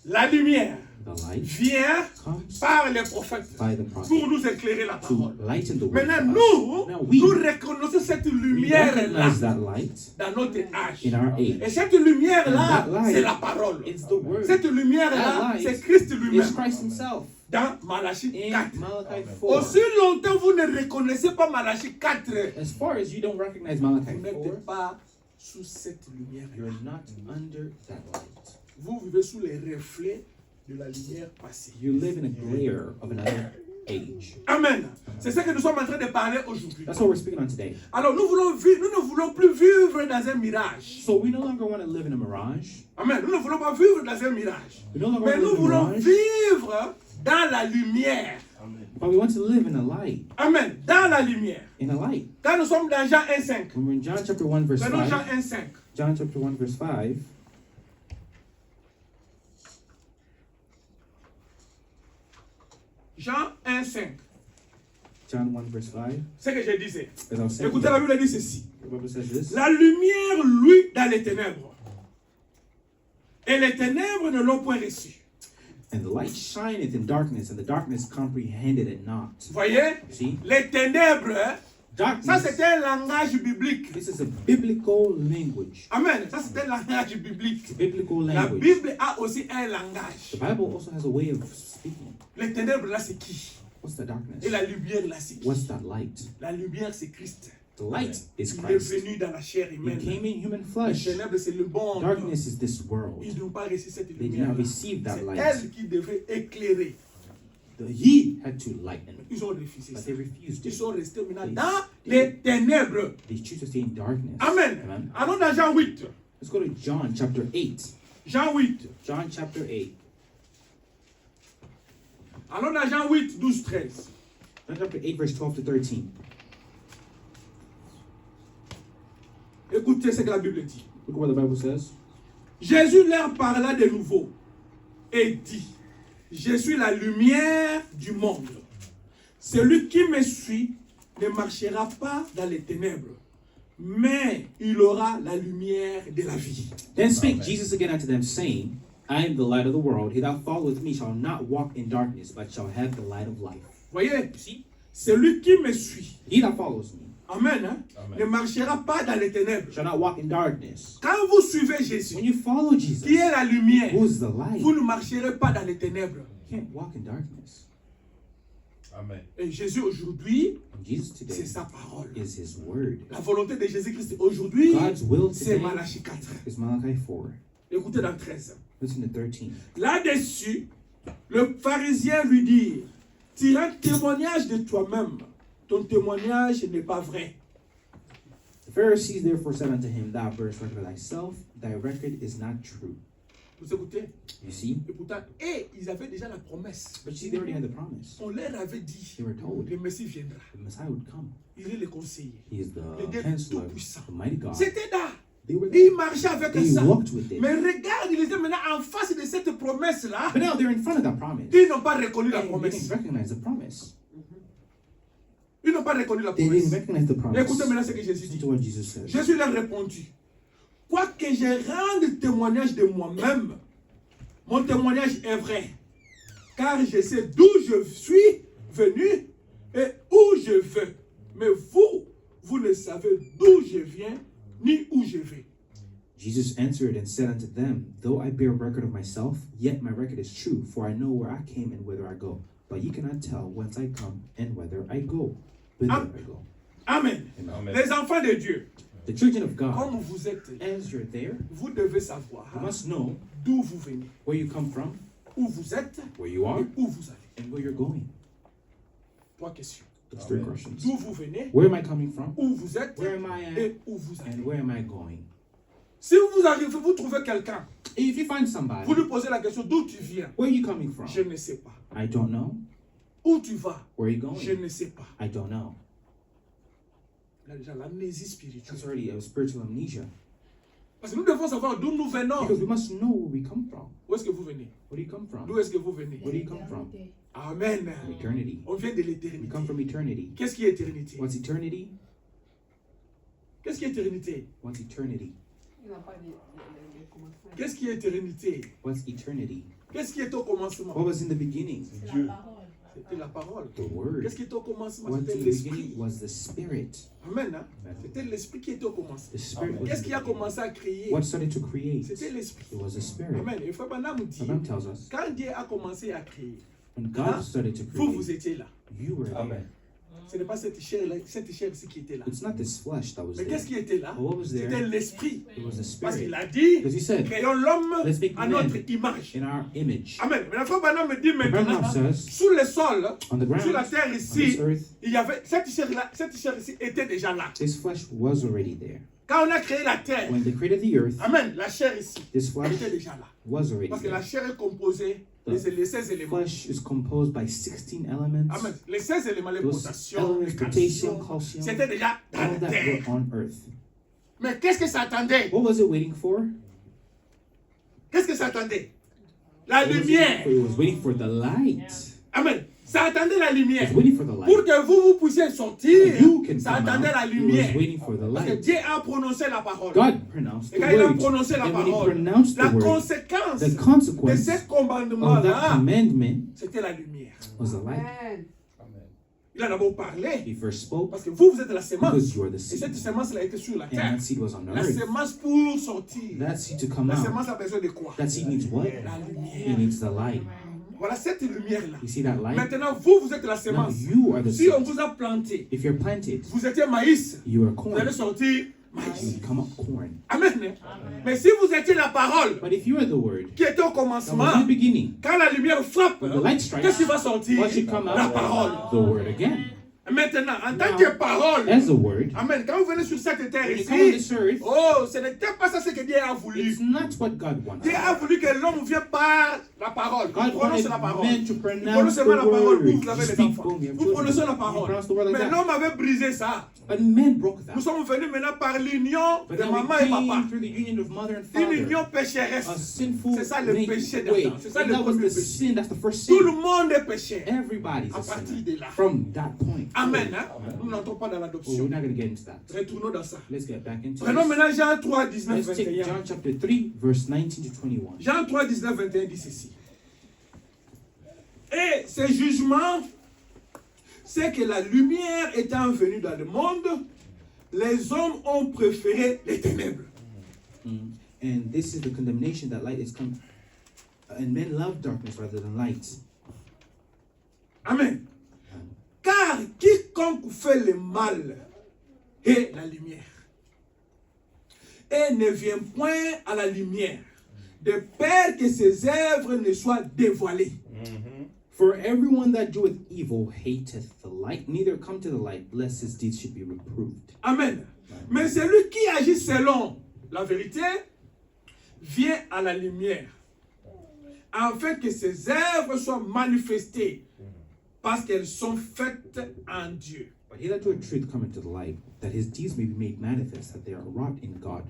La lumière The light vient comes par les prophètes by the prophet pour nous éclairer la to parole. lighten the word. Maintenant, for us. Now nous we reconnaissons cette recognize lumière-là that light dans notre âge. in our Et age. cette lumière-là, And that light, c'est la parole. It's the word. Cette lumière-là, That light c'est Christ It's lui-même. Christ himself. Dans Malachie In 4. Malachi 4. Aussi longtemps vous ne reconnaissez pas Malachie 4, As far as you don't recognize Malachi vous 4, n'êtes pas sous cette lumière. you're not under that light. Vous vivez sous les reflets de la lumière passée. You live in a glare of another age. Amen. C'est ce que nous sommes en train de parler aujourd'hui. That's what we're speaking on today. Alors nous ne voulons plus vivre dans un mirage. So we no longer want to live in a mirage. Amen. Nous ne voulons pas vivre dans un mirage. We no longer Mais want nous to live in voulons a mirage. vivre dans la lumière. But we want to live in a light. Amen. Dans la lumière. In a light. Quand nous sommes dans Jean 1,5. When we're in John chapter 1 verse Prenons Jean 5. 1,5. John chapter 1 verse 5. Jean 1,5. John 1 verse 5. C'est ce que je disais. As I was saying, Écoutez, la Bible dit ceci. the Bible says this. La lumière, lui, dans les ténèbres. Et les ténèbres ne l'ont point reçu. And the light shineth in darkness, and the darkness comprehended it not. Vous voyez? See? Les ténèbres, ça Darkness. c'était un langage biblique. This is a biblical language. Amen. Ça c'était un langage biblique. Biblical La language. Bible a aussi un The langage. Bible also has a way of speaking. Les ténèbres là c'est qui? What's the darkness? Et la lumière là c'est qui? What's that light? La lumière c'est Christ. The light is Il est Christ. venu dans la chair He humaine. came in human Les flesh. ténèbres, c'est le monde. Darkness is this world. Ils n'ont pas reçu cette They did lumière. not receive that C'est light. elle qui devait éclairer. He had to lighten, Ils ont refusé but ça. they refused Ils it. sont restés maintenant dans les ténèbres. They choose to stay in darkness. Amen. Amen. Allons dans Jean 8. Let's go to John chapter 8. Jean 8. John chapter 8. Allons dans Jean 8, 12, 13. John chapter 8, verse 12 to 13. Écoutez ce que la Bible dit. Look what the Bible says. Jésus leur parla de nouveau et dit, je suis la lumière du monde. Celui qui me suit ne marchera pas dans les ténèbres, mais il aura la lumière de la vie. Then spake Jesus again unto them, saying, I am the light of the world. He that followeth me shall not walk in darkness, but shall have the light of life. Voyez, See? celui qui me suit, He that follows me amen, hein, Amen. ne marchera pas dans les ténèbres. shall not walk in darkness. Quand vous suivez Jésus, When you follow Jesus, qui est la lumière, who is the light, vous you ne marcherez pas dans les ténèbres. can't walk in darkness. Amen. Et Jésus aujourd'hui, And Jesus today c'est sa parole. is his word. La volonté de Jésus-Christ aujourd'hui, God's will c'est today Malachie 4. is Malachi 4. Écoutez dans 13. Listen to 13. Là-dessus, le pharisien lui dit, tu rends témoignage de toi-même. Ton témoignage n'est pas vrai. The Pharisees therefore said unto him, Thou bearest record of thyself, thy record is not true. Vous écoutez? You see? Et pourtant, ils avaient déjà la promesse. But you see, they already had the promise. On leur avait dit, They were told le Messie viendra. the Messiah would come. Il est le conseiller. He is Le the Dieu counselor, tout-puissant. the mighty God. C'était là. They were Il marchait avec They ça. walked with it. Mais regarde, ils étaient maintenant en face de cette promesse-là. But now they're in front of that promise. Ils n'ont pas reconnu la They promesse. didn't recognize the promise. Ils n'ont pas reconnu la They didn't promesse. recognize the promise. Écoutez maintenant ce que Jésus Listen dit. to what Jesus said. Jésus leur répondit, quoique je rende témoignage de moi-même, mon témoignage est vrai, car je sais d'où je suis venu et où je vais. Mais vous, vous ne savez d'où je viens ni où je vais. Jesus answered and said unto them, Though I bear record of myself, yet my record is true, for I know where I came and whither I go. But ye cannot tell whence I come and whither I go. Whither I go. Amen. Amen. Les enfants de Dieu, The children of God, comme vous êtes, as you're there, vous devez savoir you must know d'où vous venez, where you come from, où vous êtes where you are, et où vous allez. and where you're going. 3 questions. Those three Amen. questions. D'où vous venez, Where am I coming from? où vous êtes Where am I et at? où vous allez. And where am I going? Si vous arrivez, vous trouvez quelqu'un, If you find vous somebody, lui posez la question d'où tu viens. where are you coming from? Je ne sais pas. I don't know. Où tu vas? Where are you Je going? ne sais pas. I don't know. Là déjà l'amnésie spirituelle. That's already a spiritual amnesia. Parce que nous devons savoir d'où nous venons. Because we must know where we come from. Où est-ce que vous venez? Where do you come from? D'où est-ce que vous venez? Where do you come from? Amen. From eternity. On vient de We l'éternité. come from eternity. Qu'est-ce qui est éternité? What's eternity? Qu'est-ce qui est éternité? What's eternity? Qu'est-ce qui est éternité? What's eternity? Qu'est-ce qui est au commencement? What was in the beginning? Dieu. C'était la parole. The Word. Qu'est-ce qui était au commencement? What's C'était in the l'esprit. beginning was the Spirit. Amen. Hein? Amen. C'était l'esprit qui était au commencement. The Spirit was Qu'est-ce in qui the a beginning. commencé à créer? What started to create? C'était l'esprit. It was the Spirit. Amen. Et Frère Branham dit, The Bible tells us quand Dieu a commencé à créer, when God started to vous, vous create, étiez là. you were there. Amen. Ce n'est pas cette chair-là, cette chair-ci qui était là. It's not this flesh that was Mais there. qu'est-ce qui était là? But what was C'était there? l'esprit. It was the Parce Spirit. qu'il a dit, Because he said, créons l'homme Let's make à man notre image. in our image. Amen. Mais la Frère Branham me dit The Bible maintenant, says, sous le sol, on the sur la ground, terre on this ici, earth, il y avait cette chair ici était déjà là. this flesh was already there. Quand on a créé la terre, When they created the earth, amen, la chair ici this flesh était déjà là. was already Parce que la there. chair est composée les 16 éléments. Flesh is composed by 16 elements. Amen. Les 16 éléments, les Those potassium, les elements, potassium, calcium, calcium, c'était déjà dans all la that terre. were on earth. Mais qu'est-ce que ça attendait? What was it waiting for? Qu'est-ce que ça attendait? La What was it lumière. waiting for? It was waiting for the light. Amen. Ça attendait la It lumière. was waiting for the light. Pour que vous puissiez sortir, You can ça come attendait la out. It was lumière. waiting for the Parce que light. Dieu a prononcé la parole. God pronounced Et the quand il a word. prononcé la And when he parole, pronounced la the word, conséquence the de consequence ce of that commandement-là, commandment c'était la lumière. was the light. Amen. Il a d'abord parlé, He first spoke parce que vous êtes la semence. because you are the Et seed. cette semence-là était sur la And terre. that seed was on La earth. semence pour sortir. That seed to come La out. semence a besoin de quoi? That seed needs what? La It lumière. needs the light. Voilà cette lumière-là. You see that light? Maintenant, vous êtes la Now sémence. you are the Si on seed. vous a planté, If you're planted, vous étiez maïs, you are vous corn. allez sortir maïs. You come up corn. Amen. Mais si vous étiez la parole But if you are the word, qui était au that was in commencement, the beginning, quand la lumière frappe, when the light strikes, qu'est-ce qui va sortir? what should come La out? parole. The word again. Maintenant, en tant Now, que parole, as the word, Amen. Quand vous venez sur cette terre when you come on ici, this earth, oh, ce n'était pas ça ce que Dieu a voulu. it's not what God wants. Dieu a voulu que l'homme vienne par la parole. God Vous prononcez wanted la parole. men to Vous pronounce prononcez the pas la parole, word. vous avez You les speak enfants. boom, you have Vous prononcez children. la You parole. pronounce the word like Mais that. l'homme avait brisé ça. But men broke that. Nous sommes venus maintenant par l'union But de then maman we et papa. came through the union of mother and Une father. union pécheresse. A sinful C'est ça le péché way. d'Adam. C'est ça And le that was premier the péché. sin. That's the first Tout le sin. monde est péché. Everybody's À a partir sinner. de là. From that point. Amen. Hein? Nous n'entrons pas dans Oh, l'adoption. we're not going to get into that. Retournons dans ça. Let's get back into Prenons this. maintenant Jean 3, 19, Let's take 21. John chapter 3, verse 19 to 21. Jean 3, 19, 21 dit ceci. Et ces jugements, c'est que la lumière étant venue dans le monde, les hommes ont préféré les ténèbres. And this is the condemnation that light is come. And men love darkness rather than light. Amen. Car quiconque fait le mal est la lumière. Et ne vient point à la lumière, de peur que ses œuvres ne soient dévoilées. For everyone that doeth evil hateth the light, neither come to the light, lest his deeds should be reproved. Amen. Mais celui qui agit selon la vérité vient à la lumière, afin que ses œuvres soient manifestées, parce qu'elles sont faites en Dieu. But he that doeth truth cometh to the light, that his deeds may be made manifest, that they are wrought in God.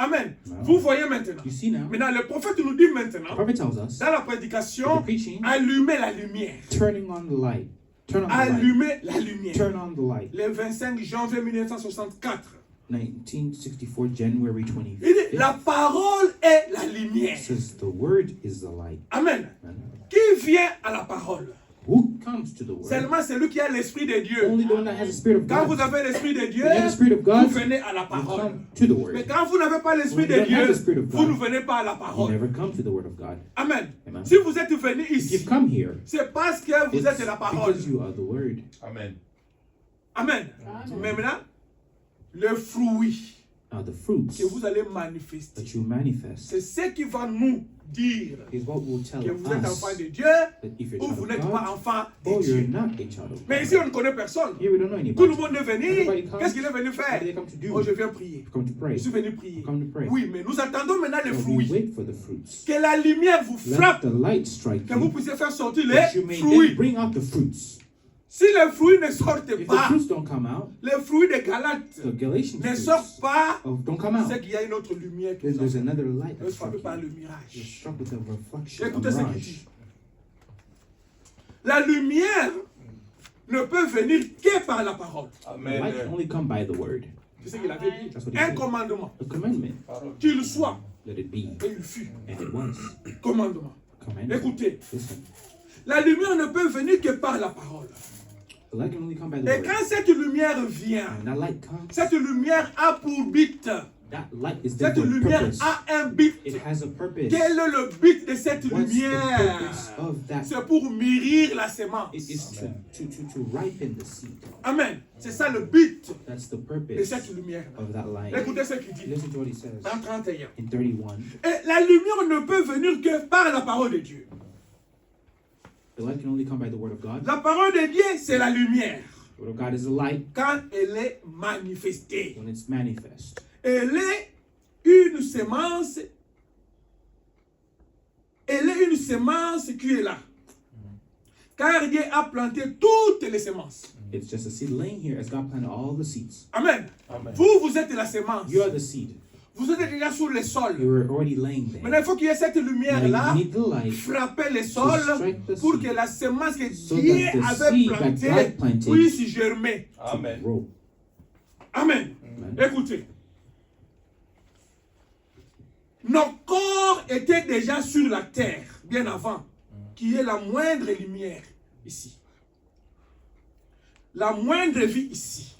Amen. Wow. Vous voyez maintenant. You see now, Maintenant, le prophète nous dit the maintenant, prophet tells us, dans la the prédication, preaching, allumez la lumière. turning on the light. Turn on the light. Allumez la lumière. Turn on the light. Le 25 janvier 1964. 1964, January Il 25th. dit, la parole est la lumière. Says the word is the light. Amen. Amen. Qui vient à la parole? Who comes to the word? Seulement celui qui a l'esprit de Dieu. Only the one that has the spirit of Quand God. vous avez l'esprit de Dieu, When you have the spirit of God, vous venez à la you parole. come to the word. Mais quand vous n'avez pas l'esprit When de you don't have Dieu, the spirit of vous God, ne venez pas à la You parole. never come to the word of God. Amen. Amen. Si vous êtes venu If ici, you've come here, c'est parce que vous it's êtes la parole. because you are the word. Amen. Amen. Mais maintenant, le fruit Now the fruits que vous allez manifester, that you manifest c'est ce qui va nous dire is what will tell que vous êtes us enfant de Dieu that if you're a ou child vous of n'êtes pas God enfant de or you're Dieu. not a child of Mais ici, on God. ne connaît personne. Here we don't know Tout le anybody. monde est venu. Everybody comes. Qu'est-ce qu'il est venu What faire? do they come to do? Oh, je viens prier. Come to pray. Je suis venu prier. Come to pray. Oui, mais nous attendons maintenant les So we fruits. wait for the fruits. Que la lumière vous Let frappe, the light strike que vous you, puissiez faire sortir that you les may fruits. then bring out the fruits. Si les fruits ne sortent If the pas, fruits don't come out, les fruits de Galates the Galatians ne fruits sortent pas, don't come out, c'est qu'il y a une autre lumière qui then nous there's a another light that's frappé struck par you. le You're mirage. struck with a reflection, a Écoutez ce qu'il mirage. dit. La lumière ne peut venir que par la parole. The light can only come by the word. C'est ce qu'il avait dit. That's what he Un said. commandement, A commandment, qu'il soit, let it be, et il fut. and it was. Commandement. Commandment. Écoutez, Listen, la lumière ne peut venir que par la parole. the light can only come by the Et word. quand cette lumière vient, And that light comes, cette lumière a pour but, that light is there cette for a lumière purpose. a un but. It has a purpose. Quel est le but de cette What's the lumière? purpose of that? C'est pour mûrir la sémence. It is to ripen the seed. Amen. C'est ça le but That's the de purpose cette lumière. of that light. Écoutez ce qu'il dit. Listen to what he says Dans 31. in 31. Et la lumière ne peut venir que par la parole de Dieu. The light can only come by the word of God. La parole de Dieu, c'est la lumière. The word of God is the light Quand elle est manifestée. when it's manifest. Elle est une sémence. Elle est une sémence qui est là. Car Dieu a planté toutes les sémences. It's just a seed laying here as God planted all the seeds. Amen. Amen. Vous êtes la sémence. You are the seed. Vous êtes déjà sur le sol. You were already laying there. Maintenant, il faut qu'il y ait cette Now lumière-là. you need the light Frapper le sol strike the pour seed que la sémence que so Dieu that the avait seed that plantée God planted puisse germer. to Amen. grow. Amen. Amen. Écoutez. Nos corps étaient déjà sur la terre, bien avant qu'il y ait la moindre lumière ici. La moindre vie ici.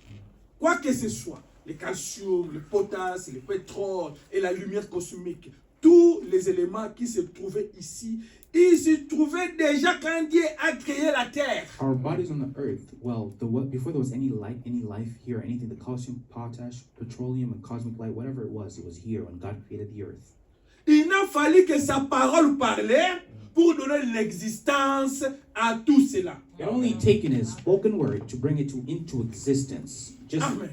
Quoi que ce soit, le calcium, le potasse, le pétrole et la lumière cosmique, tous les éléments qui se trouvaient ici il se trouvait déjà quand Dieu a créé la terre. Our bodies on the earth, well, before there was any light, any life here, anything, the calcium, potash, petroleum, and cosmic light, whatever it was here when God created the earth. Il n'a fallu que sa parole parlait pour donner l'existence à tout cela. It only taken his spoken word to bring it into existence. Just Amen.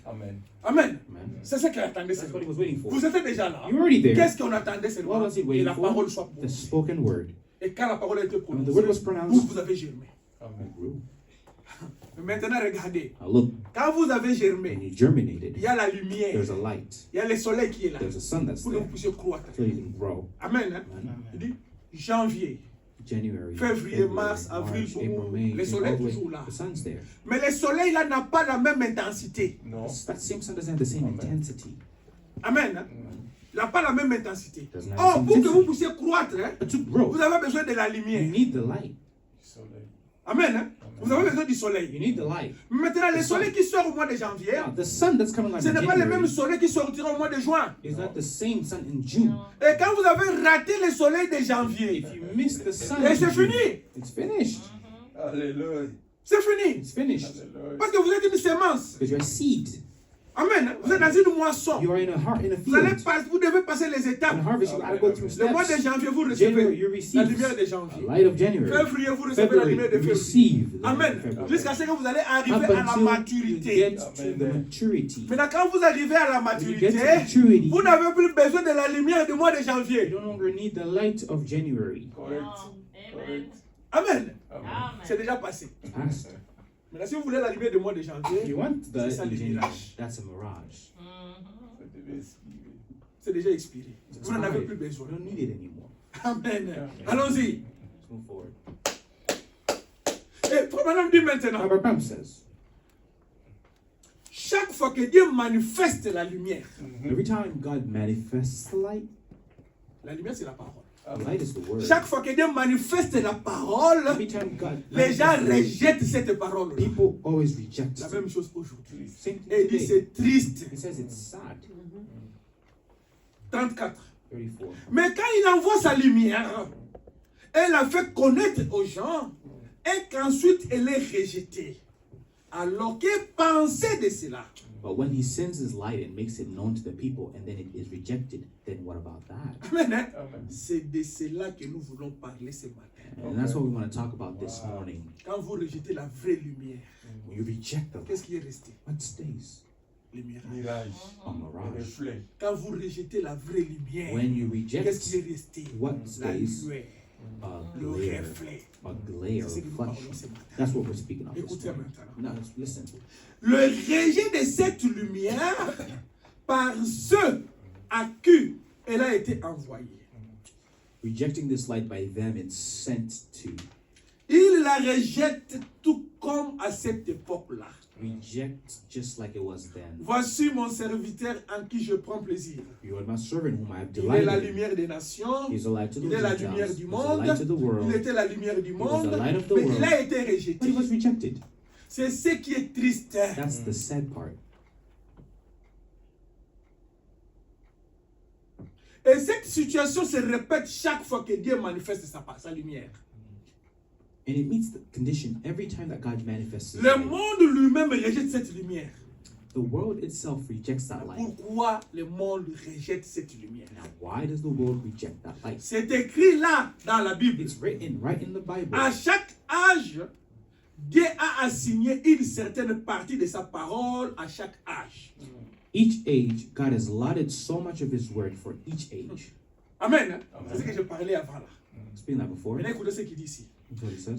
Amen. Amen. Amen. C'est ce qu'il attendait That's what he seulement. was waiting for. Vous étiez déjà là. You're already there. Qu'est-ce qu'on attendait What seulement? was he Que waiting la for? parole soit The prononcée. spoken word. Et quand la parole a été When the word was prononcée, pronounced, vous avez germé. Amen. grew. Maintenant, regardez. Now look, Quand vous avez when germé, you germinated, il y a la lumière. there's a light. Il y a le soleil qui est là. There's a sun that's Pour que there, vous puissiez croître. so you can grow. Amen. Hein? Amen. Il dit janvier. January, Février, mars, avril, March, tout, April, May, le June, soleil all the way- toujours là. the sun's there. Mais le soleil là n'a pas la même intensité. Non. That same sun doesn't have the same Amen. intensity. Amen. Hein? Il n'a pas la même intensité. Doesn't have Oh, the pour same que vous intensity. puissiez croître, hein, But to grow, vous avez besoin de la you lumière. need the light. Soleil. Amen. Hein? Vous avez besoin du You soleil. need the light. Maintenant, le The sun. soleil qui sort au mois de janvier, Now, the sun that's coming on ce in n'est pas le January même soleil qui sortira au mois de juin. is not the same sun in June. Et quand vous avez raté le soleil de janvier, If you miss the sun, et in c'est June, fini. it's finished. Alléluia. C'est fini. It's finished. Alléluia. Parce que vous êtes une sémence. Because you're a seed. Amen. Vous êtes dans une moisson. You are in a heart in a Vous, allez field. vous devez passer les In étapes. harvest, you gotta go through Le mois de steps. janvier, vous January, you recevez receive la lumière de a janvier. light of January. Février, vous recevez la February, lumière de you février. receive the light Amen. of February. Jusqu'à ce que vous allez Up arriver à la until you maturité. get to the maturity. Maintenant, quand vous arrivez à la When you get to maturité, maturity, vous n'avez plus besoin de la lumière du mois de you janvier. no longer need the light of January. Correct. Amen. Correct. Amen. Amen. C'est déjà passé. Past. Maintenant, si vous voulez la lumière du mois de If janvier, you want the C'est ça, in le January, mirage. that's a mirage. Ça devait expirer. c'est déjà expiré. It's Vous n'en avez expired. plus You besoin. don't need it anymore. Amen. Allons-y. Let's move forward. Et Frère Branham dit maintenant, Albert Pam says, chaque fois que Dieu manifeste la lumière, every time God manifests the light, la lumière c'est la parole. the light is the word. Chaque fois que Dieu manifeste la parole, Every time God les gens manifests the light, rejettent cette parole. people always reject La it. même chose aujourd'hui. Same Et il thing dit today. c'est triste. He says it's sad. 34. 34. Mais quand il envoie sa lumière, elle a fait connaître aux gens et qu'ensuite elle est rejetée. Alors que penser de cela? But when he sends his light and makes it known to the people and then it is rejected, then what about that? Amen, hein? Amen. C'est de cela que nous voulons parler ce matin. And that's what we want to talk about this morning. Quand vous rejetez la vraie lumière, When you reject the light, qu'est-ce qui est resté? what stays? Le mirage. Mirage. A mirage. Reflet. Quand vous rejetez la vraie lumière, When you qu'est-ce qui reject est resté? what La stays, lueur, a le glare, reflet. a glare, C'est ce que nous reflection. parlons ce matin. That's what we're speaking of this Écoutez morning. maintenant. Now, listen. Le rejet de cette lumière par ceux à qui elle a été envoyée. Rejecting this light by them, it's sent to. Il la rejette tout comme à cette époque-là. Reject just like it was then. Voici mon serviteur en qui je prends plaisir. You are my servant whom I have Il est la delighted. lumière des nations. He's a light to the Il est la lumière Gentiles. du He's a monde. light to the Il world. était la lumière du was monde. the light of the Mais world. il a été But he rejeté. was rejected. C'est ce qui est triste. That's the sad part. Et cette situation se répète chaque fois que Dieu manifeste sa lumière. And it meets the condition every time that God manifests his Le light. monde lui-même rejette cette lumière. The world itself rejects that light. Pourquoi le monde rejette cette lumière? Now, why does the world reject that light? C'est écrit là dans la Bible. It's written right in the Bible. À chaque âge, Dieu a assigné une certaine partie de sa parole à chaque âge. Each age, God has allotted so much of his word for each age. Amen. C'est ce que je parlais avant là. Explained that before. Maintenant, écoutez ce qu'il dit ici. That's what he says.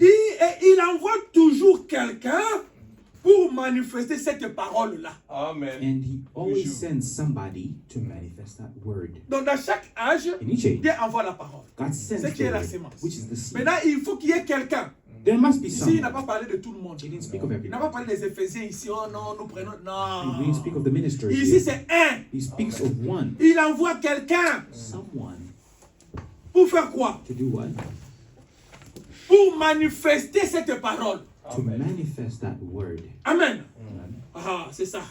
Il envoie toujours quelqu'un pour manifester cette parole-là. Amen. And he always Toujours. sends somebody to manifest that word. Donc, dans chaque âge, In each age, Dieu envoie la parole. God sends C'est qui est the la word, sémence. which is the seed. Maintenant, il faut qu'il y ait quelqu'un. There must be Ici, il n'a someone. pas parlé de tout le monde. He didn't speak of Il n'a pas everyone. parlé des Éphésiens ici. Oh non, nous prenons. He didn't speak Non. of the ministers. Ici, here. c'est un. He speaks of one. Il envoie quelqu'un. Someone. Pour faire quoi? To do what? Pour manifester cette parole. To manifest that word. Amen. Ah, c'est ça.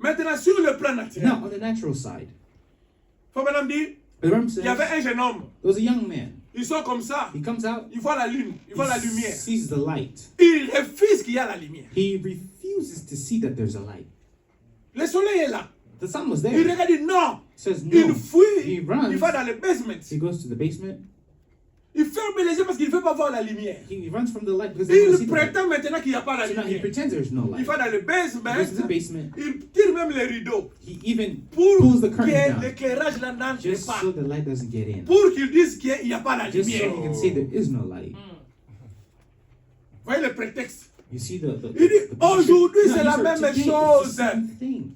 Maintenant, sur le plan naturel, Now, on the natural side, faut maintenant dire, the Bible il y avait says un jeune homme. there was a young man. Ils sont comme ça. He comes out, Il voit la lune, il voit la he lumière. sees the light. Il refuse qu'il y a la lumière. He refuses to see that there's a light. Le soleil est là. The sun was Il there. regarde, il dit non. He says Il no. fuit. He runs. Il va dans le basement. He goes to the basement. Il ferme les yeux parce qu'il ne veut pas voir la lumière. He runs from the light because he doesn't see Il the light. prétend maintenant qu'il n'y a pas la So now he lumière. pretends there's no Il light. va dans le He goes to the basement. basement. Il tire même les rideaux. He even Pour pulls the que curtain down l'éclairage là n'entre just pas. so the light doesn't get in. Pour qu'ils disent qu'il n'y a pas la Just so lumière. he can say there is no light. Voyez le prétexte. You see the Il dit, aujourd'hui, No, c'est la these are- même today, it's the chose. same thing.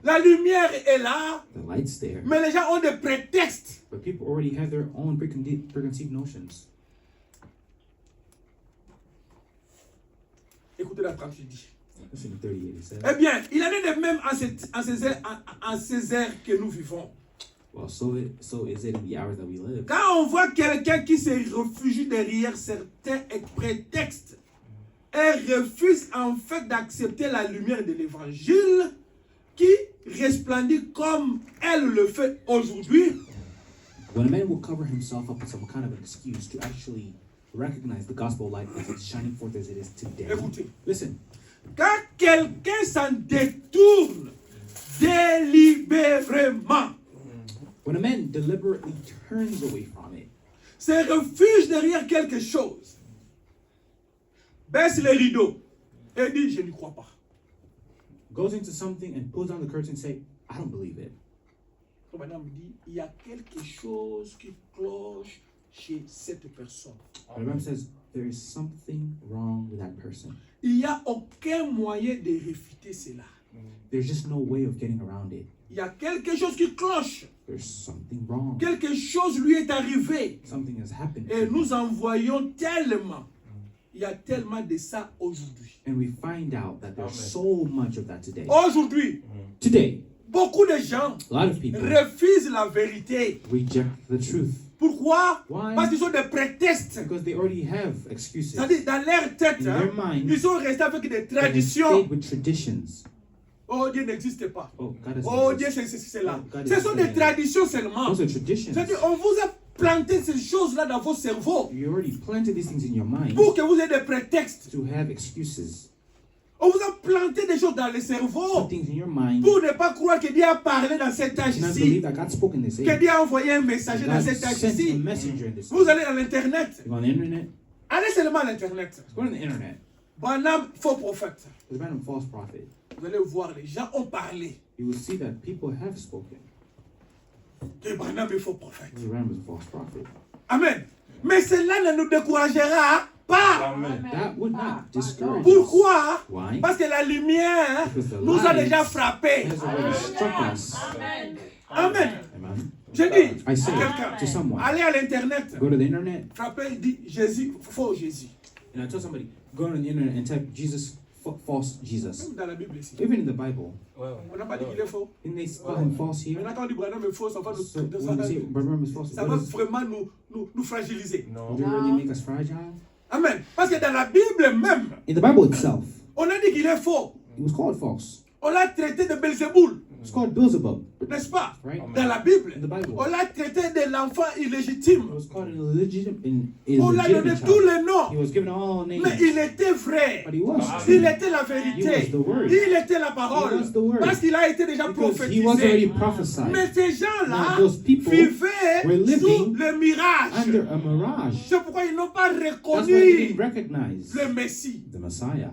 La lumière est là, The light's there, mais les gens ont des prétextes. but people already have their own preconceived notions. Écoutez la tragédie. Listen to 38, it says. Eh bien, il en est de même en ces heures que nous vivons. Well, so is it in the hours that we live. Quand on voit quelqu'un qui se réfugie derrière certains prétextes et refuse en fait d'accepter la lumière de l'évangile qui resplendit comme elle le fait aujourd'hui, When a man will cover himself up with some kind of an excuse to actually recognize the gospel light as it's shining forth as it is today. écoutez, Listen, quand quelqu'un s'en détourne délibérément, when a man deliberately turns away from it, se refuge derrière quelque chose, baisse les rideaux et dit je n'y crois pas. goes into something and pulls down the curtain and say, I don't believe it. Comme madame dit, il y a quelque chose qui cloche chez cette personne. The Bible says there is something wrong with that person. Il n'y a aucun moyen de réfuter cela. There's just no way of getting around it. Il y a quelque chose qui cloche. There's something wrong. Quelque chose lui est arrivé. Something has happened. Et nous en voyons tellement. Il y a tellement de ça aujourd'hui. And we find out that there's so much of that today. Aujourd'hui, Today, beaucoup de gens a lot of people refusent la vérité. reject the truth Pourquoi? Why? Parce qu'ils ont des prétextes. because they already have excuses. C'est-à-dire, dans leur tête, In their mind, ils sont restés avec des They have traditions. stayed with traditions. Oh, Dieu n'existe pas. Oh, God doesn't Oh, exist. Dieu, c'est là. God Ce is sont saying des traditions seulement. Those are traditions. C'est-à-dire, on vous a planté ces choses-là dans vos cerveaux You already planted these things in your mind pour que vous ayez des prétextes. to have excuses. On vous a planté des choses dans le cerveau Some things in your mind pour ne pas croire que Dieu a parlé dans cet to not believe âge-ci, that God spoke in this que age. Dieu a envoyé un messager dans God cet sent a âge-ci. messenger in this Vous age. allez dans l'Internet. You go on the internet, Allez seulement à l'Internet. go on the internet. Branham, faux prophète. There's a random false prophet. Vous allez voir, les gens ont parlé You will see that people have spoken. que Branham est faux prophète. There's a random false prophet. Amen. Mais cela ne nous découragera pas. That would not discourage us. Pourquoi? Why? Parce que la lumière Because the nous a light déjà frappés. has already struck us. Amen. Amen. Je dis I say à quelqu'un, to someone, allez à l'Internet, go to the internet, frappez, dit Jésus, faux Jésus. and I tell somebody, go on the internet and type Jesus, false Jesus. Même dans la Bible ici. Even in the Bible, On n'a pas dit qu'il est faux. didn't they call him false here? Maintenant, quand on dit Branham est faux, ça va So nous, when we say Branham is false, ça va what does vraiment nous fragiliser. would it really make us fragile? Amen. Parce que dans la Bible même, In the Bible itself, on a dit qu'il est faux. it was called false. On l'a traité de Belzéboul, It's called Beelzebub, n'est-ce pas? right? Dans la Bible, In the Bible. on l'a traité de l'enfant illégitime. It was called an illegitimate, On l'a donné tous les He noms. was given all names, Mais il était vrai. but he was Il true. était la vérité. He was the word. Il était la parole. He was the word. Parce qu'il a été déjà Because he was already prophétisé. prophesied Mais ces gens-là Now those people vivaient were living sous le mirage. under a mirage. C'est pourquoi ils n'ont pas That's why they reconnu didn't recognize le Messie. the Messiah.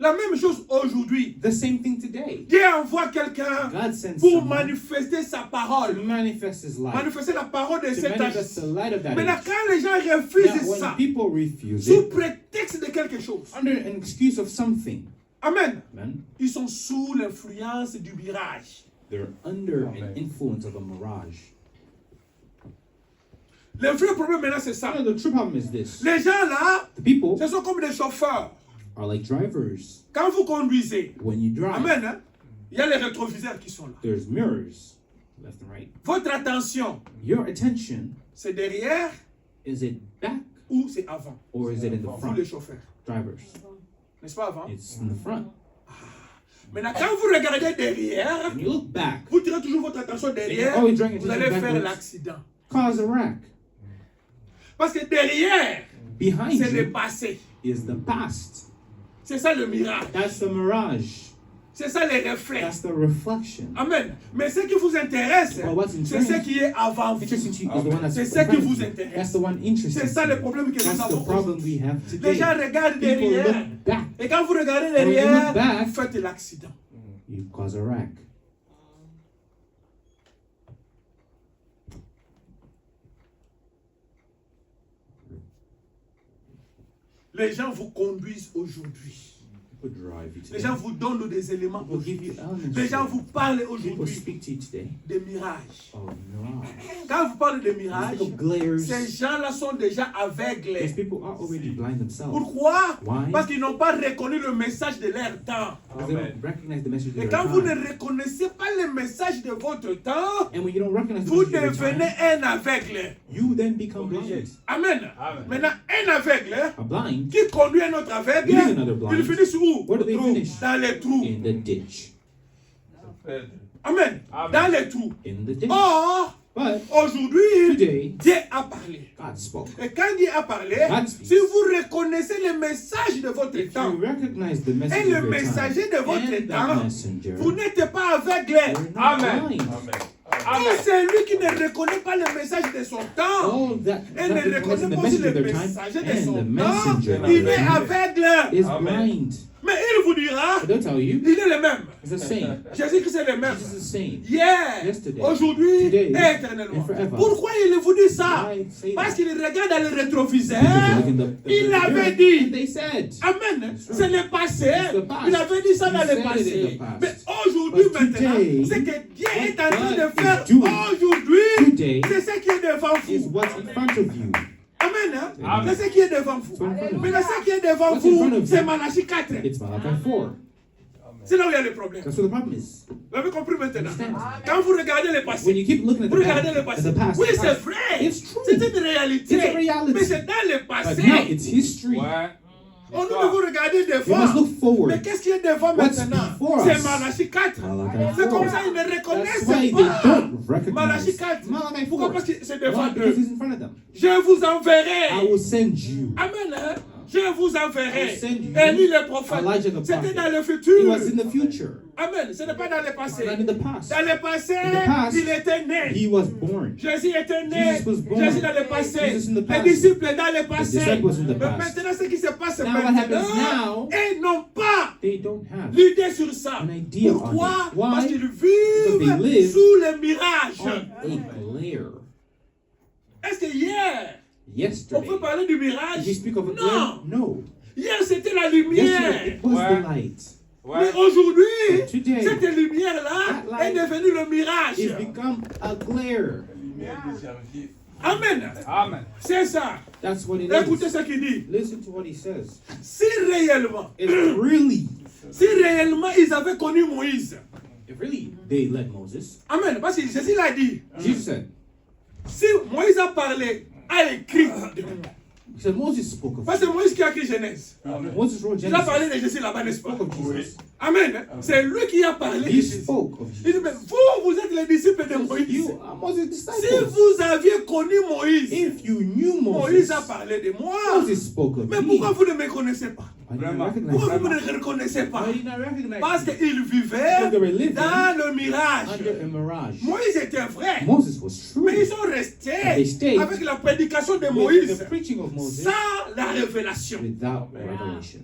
La même chose aujourd'hui. The same thing today. Dieu envoie quelqu'un God sends pour someone manifester sa to parole. manifest his light, Manifester la parole de to cet manifest the âge. light of that Maintenant, age. quand les gens Now, refusent when ça, people refuse sous it prétexte de quelque chose, under an excuse of something, amen, man, ils sont sous l'influence du mirage. they're under an influence of a mirage. Le vrai problème maintenant, c'est ça. The true problem is this: Les gens là, the people ce sont comme des chauffeurs. are like drivers. Quand vous conduisez, When you drive, amen, hein, il y a les rétroviseurs qui sont là. there's mirrors left and right. Votre attention, Your attention, c'est derrière is it back ou c'est avant? or is it in the Vous front? les chauffeurs. Drivers, N'est-ce pas avant? it's in the front. Maintenant, quand vous regardez derrière, When you look back, vous tirez toujours votre attention derrière, always drawing vous attention allez faire backwards. l'accident. cause a wreck. Parce que derrière, Behind c'est le you passé. is the past. C'est ça le mirage. That's the mirage. C'est ça les reflets. That's the reflection. Amen. Mais ce qui vous intéresse, Well, what's c'est interesting- ce qui est avant vous. Interesting to you is the one that's C'est ce in qui front of vous you. intéresse. That's the one interesting. C'est ça to le you. problème que nous That's the avons problem aujourd'hui. we have Les today. gens regardent People derrière. look back. Et quand vous regardez When you derrière, look back, vous faites l'accident. You cause a wreck. Les gens vous conduisent aujourd'hui. People drive you Les today. gens vous donnent des éléments People give you aujourd'hui. elements Les gens today. vous parlent People aujourd'hui speak to you today. des mirages. Oh, mirage. Quand vous parlez de These mirages, little glares. ces gens-là sont déjà These aveugles. people are already blind themselves. Pourquoi? Why? Parce qu'ils n'ont pas reconnu le message de leur temps. Because they don't recognize the message Et of quand their vous ne time. reconnaissez pas le message de votre temps, And when you don't recognize the vous message of your devenez time, un aveugle. you then become blind. Amen. Amen. Maintenant, un aveugle A blind, qui conduit un autre aveugle, Leading another blind. il finit où? where do they finish? Dans les trous. In the ditch. Amen. Amen. Dans les trous. In the ditch. Or, But aujourd'hui, today, Dieu a parlé. God spoke. Et quand Dieu a parlé, God speaks. si vous reconnaissez le message de votre If temps, you recognize the message et le of your messager de time votre and temps, the messenger, vous n'êtes pas aveugle. you're not Amen. blind. Et c'est lui qui ne reconnaît pas le message de son temps. All that, Et that ne recognizing reconnaît the pas aussi message le of their time messager de and son the temps. messenger of Il their est time aveugle. is Amen. blind. Mais il vous dira, But they'll tell you, il est le même. it's the same. Jésus-Christ est le même. Jesus is the same. Hier, Yesterday, aujourd'hui today, et éternellement. and forever. Pourquoi il vous dit ça? Why say Parce that? qu'il regarde dans le rétroviseur. Because they look in the Il mirror avait and dit. they said, Amen. That's right. C'est le passé. It's the past. Il avait dit ça dans He le said it in passé. the past. Mais aujourd'hui, But maintenant, today, ce que Dieu est en train what de God faire is doing aujourd'hui, today c'est ce qui est devant is vous. what's in front of you. Amen. Hein? Amen. C'est ce qui est devant vous. It's in front of you. Mais ce qui est devant What's in front vous, of c'est you? Malachie 4. It's Malachi 4. C'est là où il y a le problème. That's what the problem is. Vous avez compris maintenant? Understand? Quand vous regardez le passé, When you keep looking at vous the regardez le past, passé. at the past, Oui, the c'est past, vrai. it's true. C'est une réalité. It's a reality. Mais c'est dans le But passé. now it's history. Ouais. On nous vous regardez You devant. must look forward. Mais qu'est-ce qui est devant What's maintenant? before C'est us? Malachie 4. Malachi C'est 4. comme ça qu'ils ne That's reconnaissent why they pas. don't recognize Malachie 4. Malachi Pourquoi? 4. Parce que c'est devant Why? Because eux. he's in front of them. Je vous I enverrai. will send you. Amen. Hein? Je vous enverrai. I will send you Élie le prophète. Elijah the C'était prophet. dans le It futur. was in the future, Amen. Ce n'est pas dans le passé. not in the past. Dans le passé, In the past, il était né. He was born. Jésus était né. Jesus was born. Jésus dans le passé. Jesus in the Les past. disciples dans le passé. disciples in the Mais past. maintenant, ce qui se passe Now what maintenant, happens now, ils n'ont pas They don't have l'idée sur ça. an idea on Pourquoi? it. Why? Parce qu'ils Because they vivent live sous le mirage. on a glare. Est-ce que hier, on Yesterday, peut parler du did mirage? you speak of a glare? Non. No. Hier, c'était la Yesterday, lumière. it was Ouais. the light. Mais Ouais. aujourd'hui, Today, cette lumière-là that light est devenue le it's mirage. become a glare. Amen. Amen. C'est ça. That's what it Écoutez is. ce qu'il dit. Listen to what he says. Si réellement, If really, ils avaient connu Moïse. if really they led Moses, Amen. Parce que Jésus l'a dit. Jesus said, Si Moïse a parlé, a écrit. he said Moses spoke of Parce que Moïse qui a écrit Genèse. Moses wrote Il a Genesis. parlé de Jésus là-bas, He n'est-ce pas? spoke of Jesus. Amen. C'est lui qui a parlé de He Jésus. spoke of Il dit, mais Jesus. vous êtes les disciples de Moïse. You are Moses' Si disciples. vous aviez connu Moïse, If you knew Moïse Moses, a parlé de moi. Moses spoke of Mais me. pourquoi vous ne me connaissez pas? Why do you not Vraiment. recognize Pourquoi vous me? ne me reconnaissez pas? Why do you not recognize Parce me? qu'il Because vivait they were living dans le mirage. under a mirage. Moïse était vrai. Moses was true. Mais ils sont restés They stayed avec la prédication de With Moïse the preaching of Moses sans la révélation. without revelation.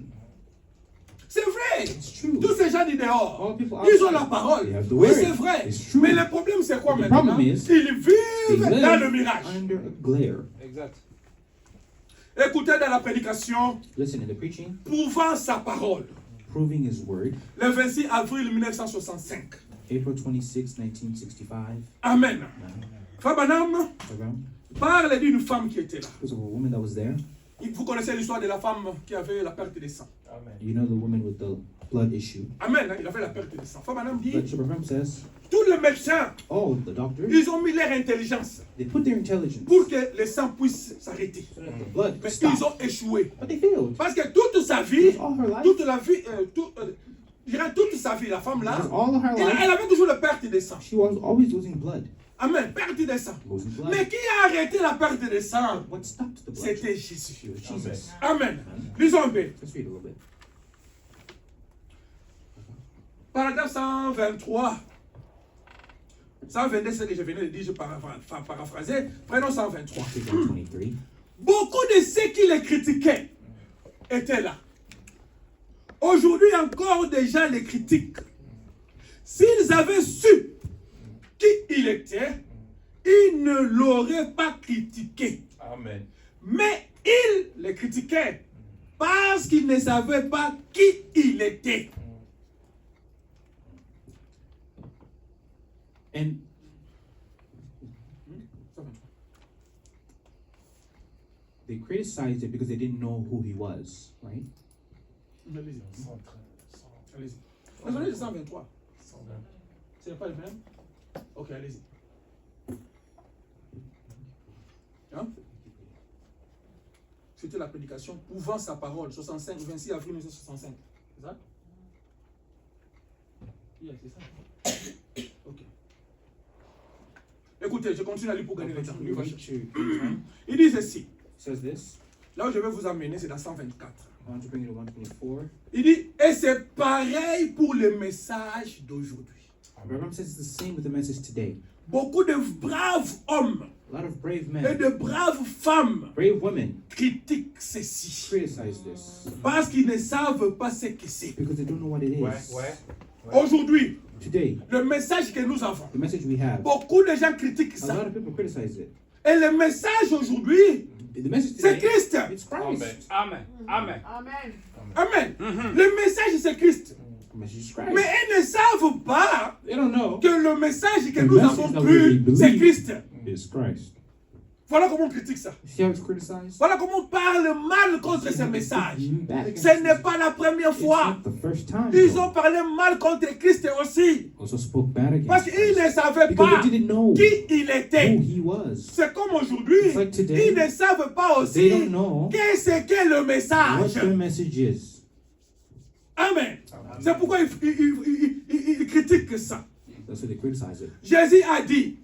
C'est vrai. It's true. Tous ces gens du dehors, All people ils ont outside, la parole. they have the Oui, word. c'est vrai. It's true. Mais le problème, c'est quoi The maintenant? problem is, Ils They vivent dans live le mirage. under a glare. Exact. Écoutez dans la prédication, Listen, in the preaching, prouvant sa parole, proving his word, le 26 avril 1965. April 26, 1965. Amen. Fabanam Around. parle d'une femme qui était là. Because of a woman that was there. Vous connaissez l'histoire de la femme qui avait la perte de sang. You know the woman with the blood issue. Amen. Il avait la perte de sang. Fabanam dit, But Shabbat says, tous les médecins, all the doctors, ils ont mis leur intelligence they put their intelligence pour que le sang puisse s'arrêter. so that the blood Mais could stop. ils ont échoué. But they failed. Parce que toute sa vie, All her life, toute la vie, je dirais toute sa vie, la femme là, Because all her elle life, avait toujours le perte de sang. she was always losing blood. Amen, perte de sang. Losing blood. Mais qui a arrêté la perte de sang? What stopped the blood? C'était Jésus. It was Jesus. Amen. Lisons un peu. Let's read a little bit. Paragraphe 123. 122, c'est ce que je venais de dire, je paraphraser. Prenons 123. Take 123. Beaucoup de ceux qui les critiquaient étaient là. Aujourd'hui encore, des gens les critiquent. S'ils avaient su qui il était, ils ne l'auraient pas critiqué. Amen. Mais ils les critiquaient parce qu'ils ne savaient pas qui il était. And they criticized it because they didn't know who he was, right? Allez-y. Allez-y. Désolé, c'est 123. Ce n'est pas le même? Ok, allez-y. Hein? C'était la prédication Pouvant sa parole, 65, 26 avril 1965. C'est ça? Yeah, c'est ça. Ok. Écoutez, je continue à lire pour gagner le temps. Lui va chercher. Il dit ceci. It says this. Là où je vais vous amener, c'est dans 124. I want to bring you to 124. Il dit, et c'est pareil pour le message d'aujourd'hui. Reverend says it's the same with the message today. Beaucoup de braves hommes A lot of brave et men, de braves femmes brave women critiquent ceci. criticize this Parce qu'ils ne savent pas ce que c'est. because they don't know what it is. Ouais. Aujourd'hui, Today, le message que nous avons, the message we have, beaucoup de gens critiquent a lot ça. of people criticize it. Et le message aujourd'hui, The message c'est today, Christ. it's Christ. Amen. Amen. Amen. Amen. Le message, c'est Christ. The message is Mais Christ. ils ne savent pas They don't know que le message que The nous message avons that cru, we c'est believe. Christ. is Christ. Voilà comment on critique ça. See how it's criticized? Voilà comment on parle mal contre ce message. Bad against Ce n'est it. pas la première It's fois. not the first time. Ils though. ont parlé mal contre Christ aussi. Also spoke bad against Parce qu'ils Christ. ne savaient Because pas they didn't know qui il who était. he was. C'est comme aujourd'hui. It's like today. Ils ne savent pas They aussi don't know qu'est-ce qu'est le what message. the message is. Amen. C'est pourquoi ils critiquent ça. That's why they criticize it. Jésus a dit,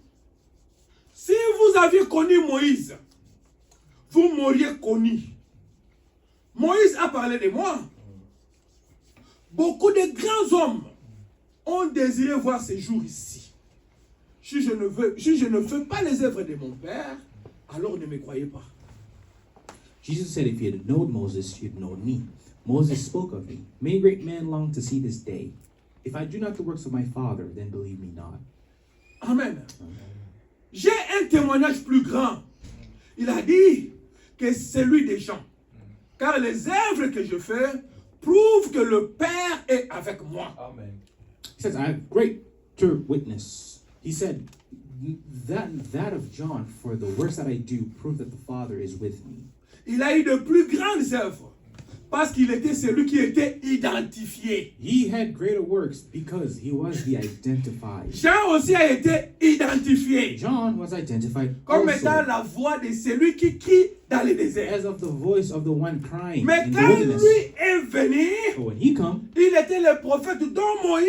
si vous aviez connu Moïse, vous m'auriez connu. Moïse a parlé de moi. Beaucoup de grands hommes ont désiré voir ces jours ici. Si je ne fais pas les œuvres de mon Père, alors ne me croyez pas. Jesus said, if you had known Moses, you'd known me. Moses spoke of me. Many great men long to see this day. If I do not the works of my Father, then believe me not. Amen. J'ai un témoignage plus grand. Il a dit que celui des gens. Car les œuvres que je fais prouvent que le Père est avec moi. Amen. He says, I have greater witness. He said, that of John, for the works that I do prove that the Father is with me. Il a eu de plus grandes œuvres. Parce qu'il était celui qui était identifié. He had greater works because he was the identified. Jean aussi a été identifié. John was identified Comme étant also la voix de celui qui crie dans le désert. as of the voice of the one crying Mais in the quand wilderness. lui est venu, But when he come, il était le prophète dont Moïse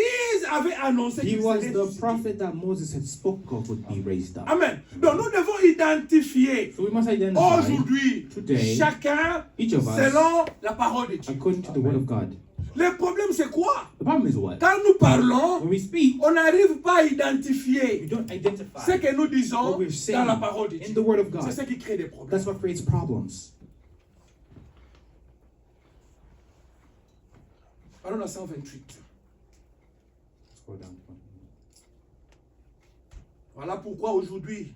avait annoncé he qu'il was serait the ressuscité. prophet that Moses had spoke of would be raised up. Amen. Donc nous devons identifier So we must identify aujourd'hui today, chacun each of us, selon la parole de Dieu. according to the word of God. Le problème c'est quoi? The problem is what? Quand nous parlons, When we speak, on n'arrive pas à we identifier don't identify ce que nous disons what we're dans saying la parole de in Dieu. the word of C'est God. ce qui crée des problèmes. That's what creates problems. Allons à 128. Let's go down. Voilà pourquoi aujourd'hui,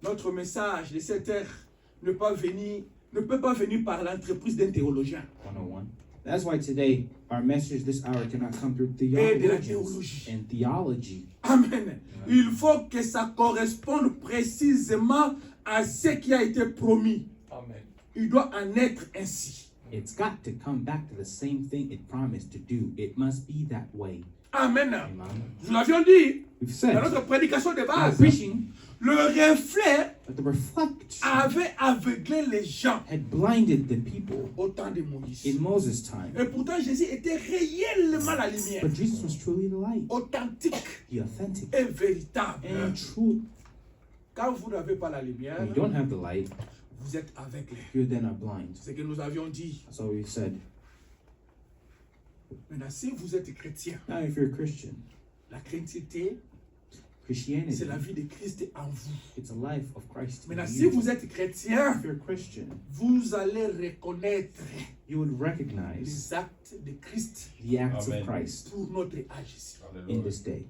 notre message de cette ère ne peut pas venir par l'entreprise d'un théologien 101. That's why today our message this hour cannot come through et de la theologians théologie. and theology. Amen. Il faut que ça corresponde précisément à ce qui a été promis. Amen. Il doit en être ainsi. It's got to come back to the same thing it promised to do. It must be that way. Amen. Amen. Nous l'avions dit We've dans said notre prédication de in our base, preaching, le reflet a But the reflection avait aveuglé les gens had blinded the people au temps de Moïse. in Moses' time. Et pourtant, Jésus était réellement la lumière, But Jesus was truly the light, authentique the authentic et véritable. and true. Quand vous n'avez pas la lumière, When you don't have the light, vous êtes aveuglé. you then are blind. C'est ce que nous avions dit. That's all we said. Maintenant, si vous êtes chrétien, Now, if you're a Christian, la chrétienté, Christianity, c'est la vie de Christ en vous. it's a life of Christ. in Maintenant, you. si vous êtes chrétien, If you're a Christian, vous allez reconnaître you would recognize les actes de Christ the acts Amen. of Christ pour notre âge ici. in this day.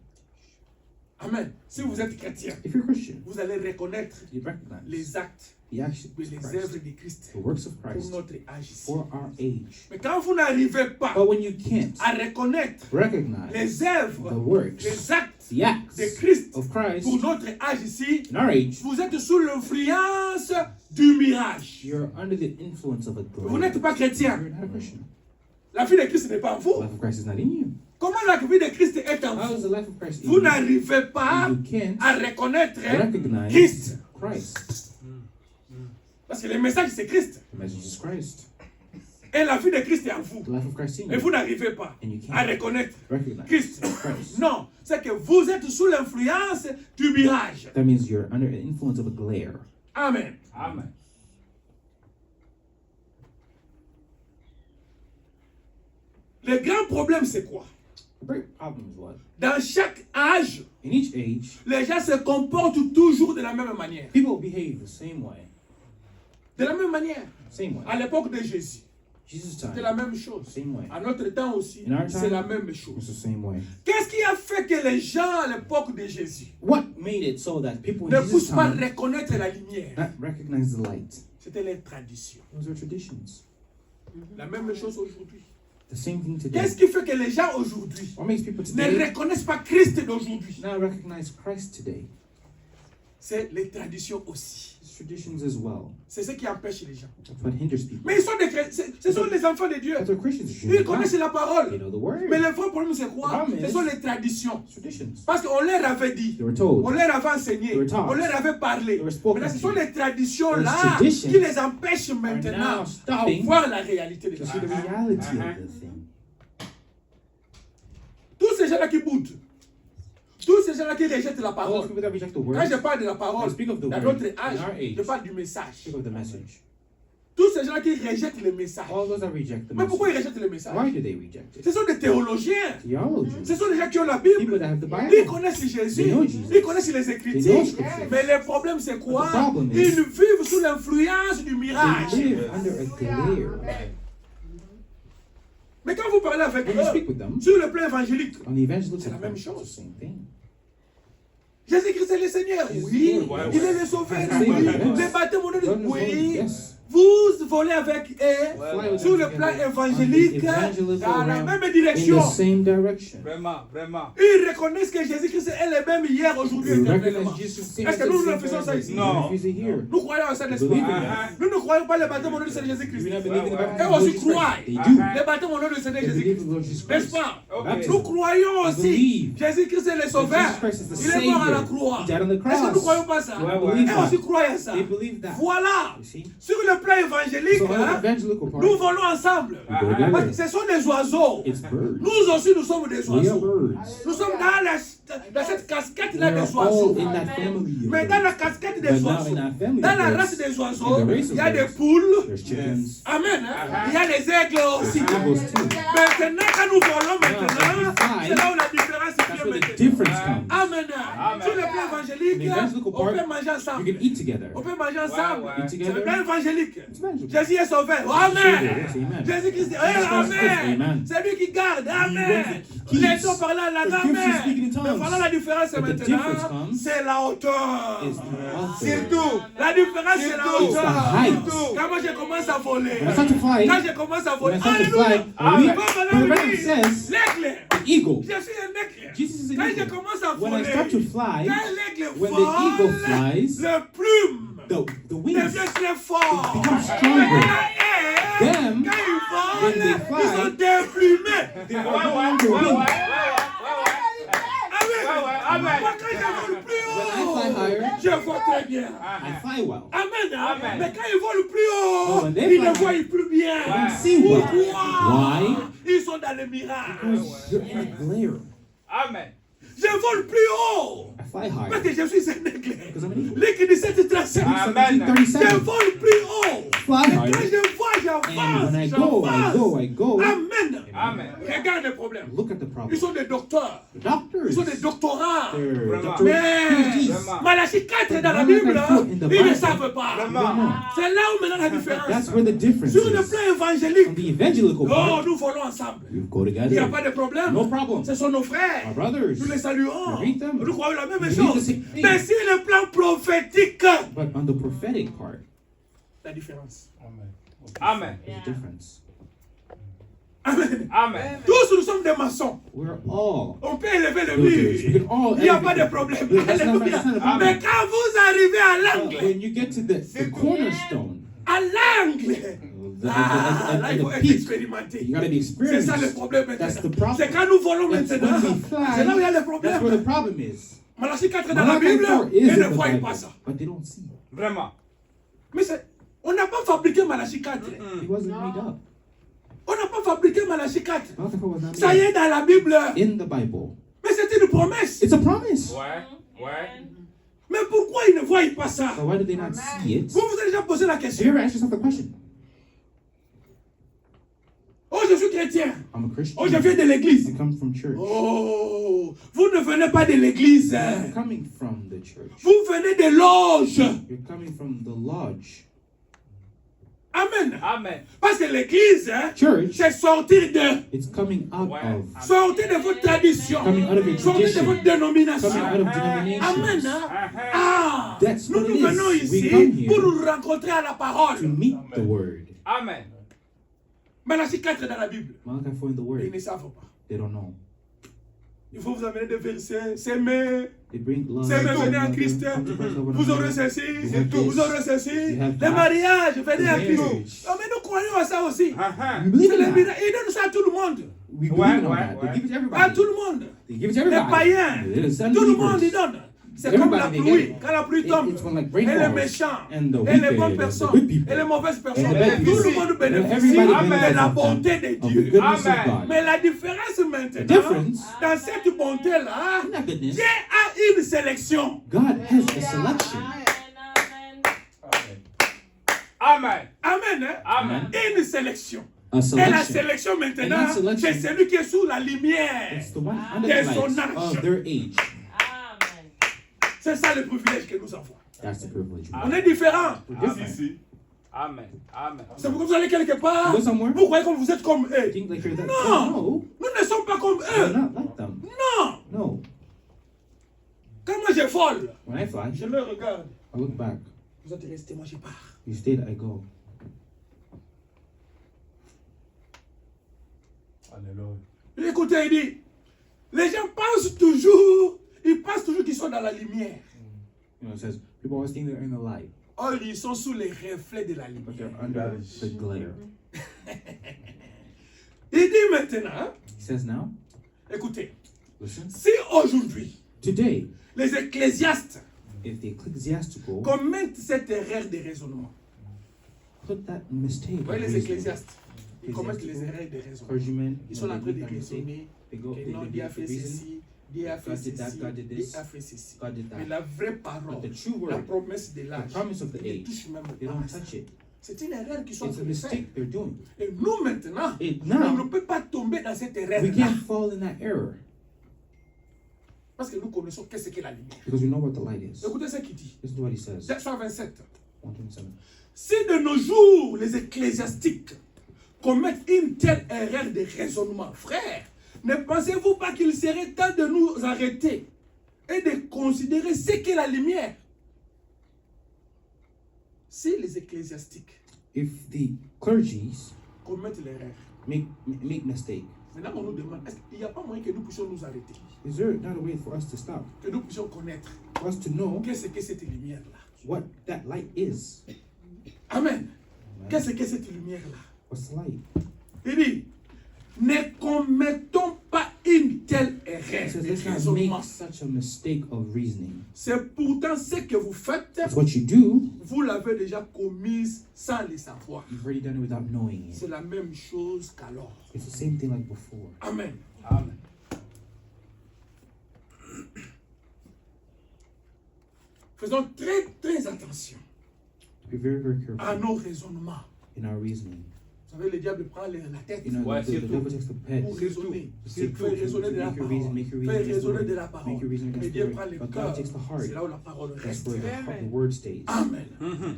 Amen. Si vous êtes chrétien, If you're a Christian, vous allez reconnaître you recognize les actes the actions et of les Christ, œuvres de Christ the works of pour Christ notre âge ici. for our age. Mais quand vous n'arrivez pas But when you can't à reconnaître recognize les œuvres, the works, les actes the acts de Christ of Christ pour notre âge ici, in our age, vous êtes sous l'influence du mirage. you're under the influence of a Vous glare. n'êtes pas chrétien. You're not a Christian. La vie de Christ n'est pas en The vous. life of Christ is not in you. Comment la vie de Christ est en How is vous? the life of Christ in Vous you? n'arrivez pas You can't à reconnaître recognize Christ. Christ. Parce que le message c'est Christ. The message is Christ. Et la vie de Christ est en vous. The life of Christ in Et you. vous n'arrivez pas And you à can't reconnaître recognize Christ. Christ. Non, c'est que vous êtes sous l'influence du mirage. That means you're under the influence of a glare. Amen. Amen. Le grand problème c'est quoi? The great problem is what? Dans chaque âge, In each age, les gens se comportent toujours de la même manière. people behave the same way. De la même manière. Same way. À l'époque de Jésus, Jesus' c'était la time, même chose. same way. À notre temps aussi, In our c'est time, la même It's chose. the same way. Qu'est-ce qui a fait que les gens à l'époque de Jésus What made it so that people ne in Jesus' puissent pas time reconnaître la lumière? not recognize the light? C'était les traditions. Those are traditions. La même chose aujourd'hui. The same thing today. Qu'est-ce qui fait que les gens aujourd'hui What makes people ne today reconnaissent pas Christ d'aujourd'hui? not recognize Christ today? C'est les traditions aussi. It's traditions as well. C'est ce qui empêche les gens. That's what hinders people. Mais ils sont des chrétiens, ce sont les enfants de Dieu. That's what Christians Ils connaissent la They parole. know the word. Mais le vrai problème c'est quoi? The problem Ce sont les traditions. It's traditions. Parce qu'on leur avait dit, They were told. on leur avait enseigné, They were taught. on leur avait parlé. They were spoken Maintenant, ce to. sont les traditions-là Those traditions qui les empêchent maintenant now à stopping voir la réalité de To la see the chose. reality of the thing. Tous ces gens-là qui boudent, tous ces gens-là qui rejettent la All those parole. people that reject the Quand word, je parle de la parole, I speak of the dans word. notre In our âge, age. je parle du message. speak of the message. Tous ces gens qui rejettent le message. All those that reject the Mais pourquoi ils message, rejettent le message? why do they reject it? Ce sont des théologiens. Theologians. Ce sont des gens qui ont la People Bible. that have the Ils Bible. connaissent Jésus. They know Jesus. Ils connaissent les They Écritures. know Scripture. Mais le problème c'est quoi? But the problem is- Ils vivent sous l'influence du They mirage. live under a glare. Mais quand vous parlez avec When you speak eux, with them, sur le plan évangélique, on the evangelical C'est la même front, chose. it's the same thing. Jésus-Christ est le Seigneur. Oui. Ouais, Il est le Sauveur. Ouais, Oui. ouais. Le baptême au nom de God is oui. yes. Vous volez avec eux Fly with sur them le plan together évangélique on the evangelical dans la realm, même in direction. the same direction. Vraiment, vraiment. Ils reconnaissent que Jésus-Christ est le même hier, aujourd'hui et We éternellement. recognize Jesus same Est-ce que as nous the same refusons ça ici? We Non. refuse it here. Nous croyons en ça, n'est-ce Believe pas? in that. Nous ne croyons pas le baptême au nom du Seigneur Do Jésus-Christ. we not believe in the baptism Eux of aussi Jesus Christ? croient. They do. Le baptême au nom du Seigneur They believe Jésus-Christ. in Lord Jesus N'est-ce Christ. pas? Okay. Nous croyons We aussi believe Jésus-Christ est le that Sauveur. Jesus Christ is the Il est mort à la Savior. croix. He died on the Est-ce que nous ne cross. croyons pas ça? We believe Eux aussi that. croient à ça. They believe that. Voilà. You see? Sur le plan évangélique, So on the hein, evangelical part, nous volons ensemble. we go together. Parce que ce sont des oiseaux. It's birds. Nous aussi, nous sommes des We are oiseaux. birds. Nous sommes dans cette casquette-là We are des oiseaux. all in that family. of Mais dans la birds. casquette But des now oiseaux, in our family dans of la birds, race des oiseaux, in the race il of y a des birds, poules. there's chickens. Amen. Hein? Il y a des aigles aussi. Eagles too. Maintenant, quand nous volons maintenant, Now, when we fly, c'est là où la différence That's vient where the maintenant. difference comes. Amen. Sur le plan In évangélique, the evangelical on peut part, manger you ensemble. can eat together. On peut manger ensemble. ouais. Eat C'est le together. plan évangélique. It's evangelical. Jésus est sauveur. Savior, Amen. yes, amen. Jésus-Christ est Jesus Christ is Amen. Amen. C'est lui qui garde. Amen. He Les keeps. dons par là, la The gifts Amen. of speaking in Mais tongues. voilà la différence But the maintenant. difference comes C'est la hauteur. is the author. C'est tout. La différence, c'est la It's the hauteur. height. Quand moi je commence à voler. When I start to fly, Quand je commence à voler. when I start to Alléluia. fly, Amen. the Bible says L'aigle. the eagle. Je suis un aigle. Jesus is Quand an je eagle. commence à When I voler. start to fly, Quand l'aigle when the vole, eagle flies, le plume the wings devient très fort. become Mais stronger. quand Them, ils volent, when they ils fly, sont déplumés. They are no longer wings. Amen. Amen. Moi, quand je vole plus When I fly haut, higher, Je vois très bien. I fly well. Amen. hein. Amen. Mais quand ils volent plus Oh, haut, when they ils ne fly voient high, plus bien. they don't see well. Pourquoi? Why? Ils sont dans le mirage. They're in a glare. Amen. Je vole plus haut. I fly Parce higher. que je suis un aigle. Because I'm an eagle. Luc 17, 37. Amen. Je 17:37. vole plus haut. Fly Et quand higher. je vois, And when I j'avance. go. Amen. Amen. Regarde le problème. Look at the problem. Ils sont des docteurs. The doctors. Ils sont des doctorats. They're Vraiment. doctor Mais PhDs. Vraiment. Malachie 4 dans la Malachi Bible, 4 in the ils ne Bible. savent pas. Vraiment. C'est là où maintenant la différence. That's where the difference Sur le is. plan On évangélique, the evangelical oh, part, nous volons ensemble. we go Il n'y a together. pas de problème. No problem. Ce sont nos frères. Our brothers. Nous les saluons. We greet them. Nous croyons la même We read the chose. same thing. Mais sur le plan prophétique, But on the prophetic part, la différence. Amen. there's a difference. Amen. Amen. Tous nous sommes des maçons. We're all On peut élever le builders. We mur. can all Il n'y a pas de elevate. problème. That's not- Alléluia. that's not a problem. Mais quand vous arrivez à l'angle, When you get to the cornerstone, à l'angle, là, il faut the être peak, expérimenté. you gotta be C'est experienced. ça le problème That's the maintenant. problem. C'est quand nous volons That's maintenant. when we fly. C'est là où il y a le That's where the problème. problem is. Malachie 4 dans la Malachi Bible, 4 is ils in ne the voient Bible, pas ça. but they don't see. Vraiment. Mais on n'a pas fabriqué Malachie 4. It wasn't made up. On n'a pas fabriqué Malachie 4. Malachi 4 was not Ça y made est dans la Bible. up. In the Bible. Mais c'est une promesse. It's a promise. Ouais. Ouais. Mais pourquoi ils ne voient pas ça? So why did they not see it? Vous vous avez déjà posé la Have you question. ever asked yourself the question? Oh, je suis chrétien. I'm a Christian. Oh, je viens de l'église. I come from church. Oh, vous ne venez pas de l'église. You're coming from the church. Vous venez des loges. You're coming from the lodge. Amen. Amen. Parce que l'église, Church, c'est sortir de. it's coming out Ouais. of. Sortir de votre tradition. Coming out of your Sortir de tradition. votre dénomination. Coming out of Amen. denominations. Hein? Ah, That's nous what nous it is. venons We ici come here pour nous rencontrer à la To parole. meet the word. Amen. Malachie 4 dans la Bible. Malachi 4 in the Ils word. ne savent pas. They don't know. Il faut vous amener des versets. S'aimer. They bring love. C'est one venir en another, Christ. come to Christ, love one Vous aurez another. ceci. have this. Vous aurez ceci. You have Le that. mariage, venez The à Christ. marriage. Non, mais nous croyons à ça aussi. Uh-huh. We believe C'est in le that. miracle. Ils donnent ça à tout le monde. We Ouais, believe in all ouais, that. ouais. They give it to À everybody. tout le monde. They give it to Les everybody. païens. There's Tout le monde y unbelievers. donne. C'est comme la Everybody, they pluie. get it. Quand la pluie tombe, It's when like et rain les falls, méchants, and the et les wicked, bonnes and the personnes, good people, et les mauvaises personnes, and the bad tout le people. monde And bénéficie everybody Amen. de benefits la of bonté that, de of the Dieu. goodness Amen. of God. Mais la différence The maintenant, difference, dans cette bonté-là, in that goodness, Dieu a une sélection. God has a selection. Amen. Amen. Hein? Amen. Une sélection. A Et la selection. sélection And maintenant, that selection, c'est celui qui est sous la lumière. It's the one under Their the light zonage. of their age. C'est ça le privilège que nous avons. That's the privilege. we On have. est différents. We're different. Amen. Amen. Amen. C'est pourquoi vous allez quelque part. You go somewhere, Vous croyez que vous êtes comme eux. think like you're that. No. No, Nous ne sommes pas comme we're eux. not like them. Non. No. Quand moi je vole, When I fly, je le regarde. I look back. Vous êtes restés, moi je pars. You stayed, I go. Alléluia. Écoutez, il dit, les gens pensent toujours qu'ils sont dans la lumière. You know, it says people always think they're in the light, Or ils sont sous les reflets de la but lumière. they're under the glare. Il dit maintenant, He says now, écoutez, listen, si aujourd'hui, today, les ecclésiastes if the ecclesiastical commettent cette erreur de raisonnement, put that mistake, vous voyez les reasoning, ecclésiastes, ils commettent les erreurs de raisonnement. clergymen, Ils sont en train de make that mistake. raisonner They go, que they non, do Dieu a the fait reason. ceci, Dieu a fait God did that, ceci, God did Dieu this, a fait ceci. God did Mais that. la vraie parole, But the true la word, promesse de the l'âge, promise of the ils ne age, touchent même they pas don't à ça. touch it. C'est une erreur qu'ils sont en It's train a de faire. mistake they're doing. Et nous maintenant, It on ne now, peut pas tomber dans cette we erreur-là. can't fall in that error Parce que nous connaissons qu'est-ce qu'est la lumière. because we know what the light is. Écoutez ce qu'il dit. Listen to what he says. 127. 127. Si de nos jours, les ecclésiastiques commettent une telle erreur de raisonnement, frère, ne pensez-vous pas qu'il serait temps de nous arrêter et de considérer ce qu'est la lumière? Si les ecclésiastiques If the clergies commettent l'erreur, make mistake, maintenant on nous demande, est-ce qu'il n'y a pas moyen que nous puissions nous arrêter, is there not a way for us to stop, que nous puissions connaître for us to know qu'est-ce que cette lumière-là? what that light is? Amen. Qu'est-ce que cette lumière-là? What's the light? Il dit, ne commettons pas une telle erreur He says, de let's not raisonnement. make such a mistake of reasoning. C'est pourtant ce que vous faites, It's what you do. vous l'avez déjà commise sans le savoir. You've already done it without knowing it. C'est la même chose qu'alors. It's the same thing like before. Amen. Amen. Faisons très très attention Be very, very à careful nos raisonnements. in our reasoning. Vous savez, le diable prend la tête You know, Ouais, the surtout. devil takes the pet. pour raisonner. Surtout. Faire raisonner de la Make your reason, parole. make your reason Faire against the raisonner word. de la parole. Make your reason Mais against Dieu the prend word. le But cœur. God takes the heart. C'est là où la parole That's reste. where the word stays. Amen. Mhm.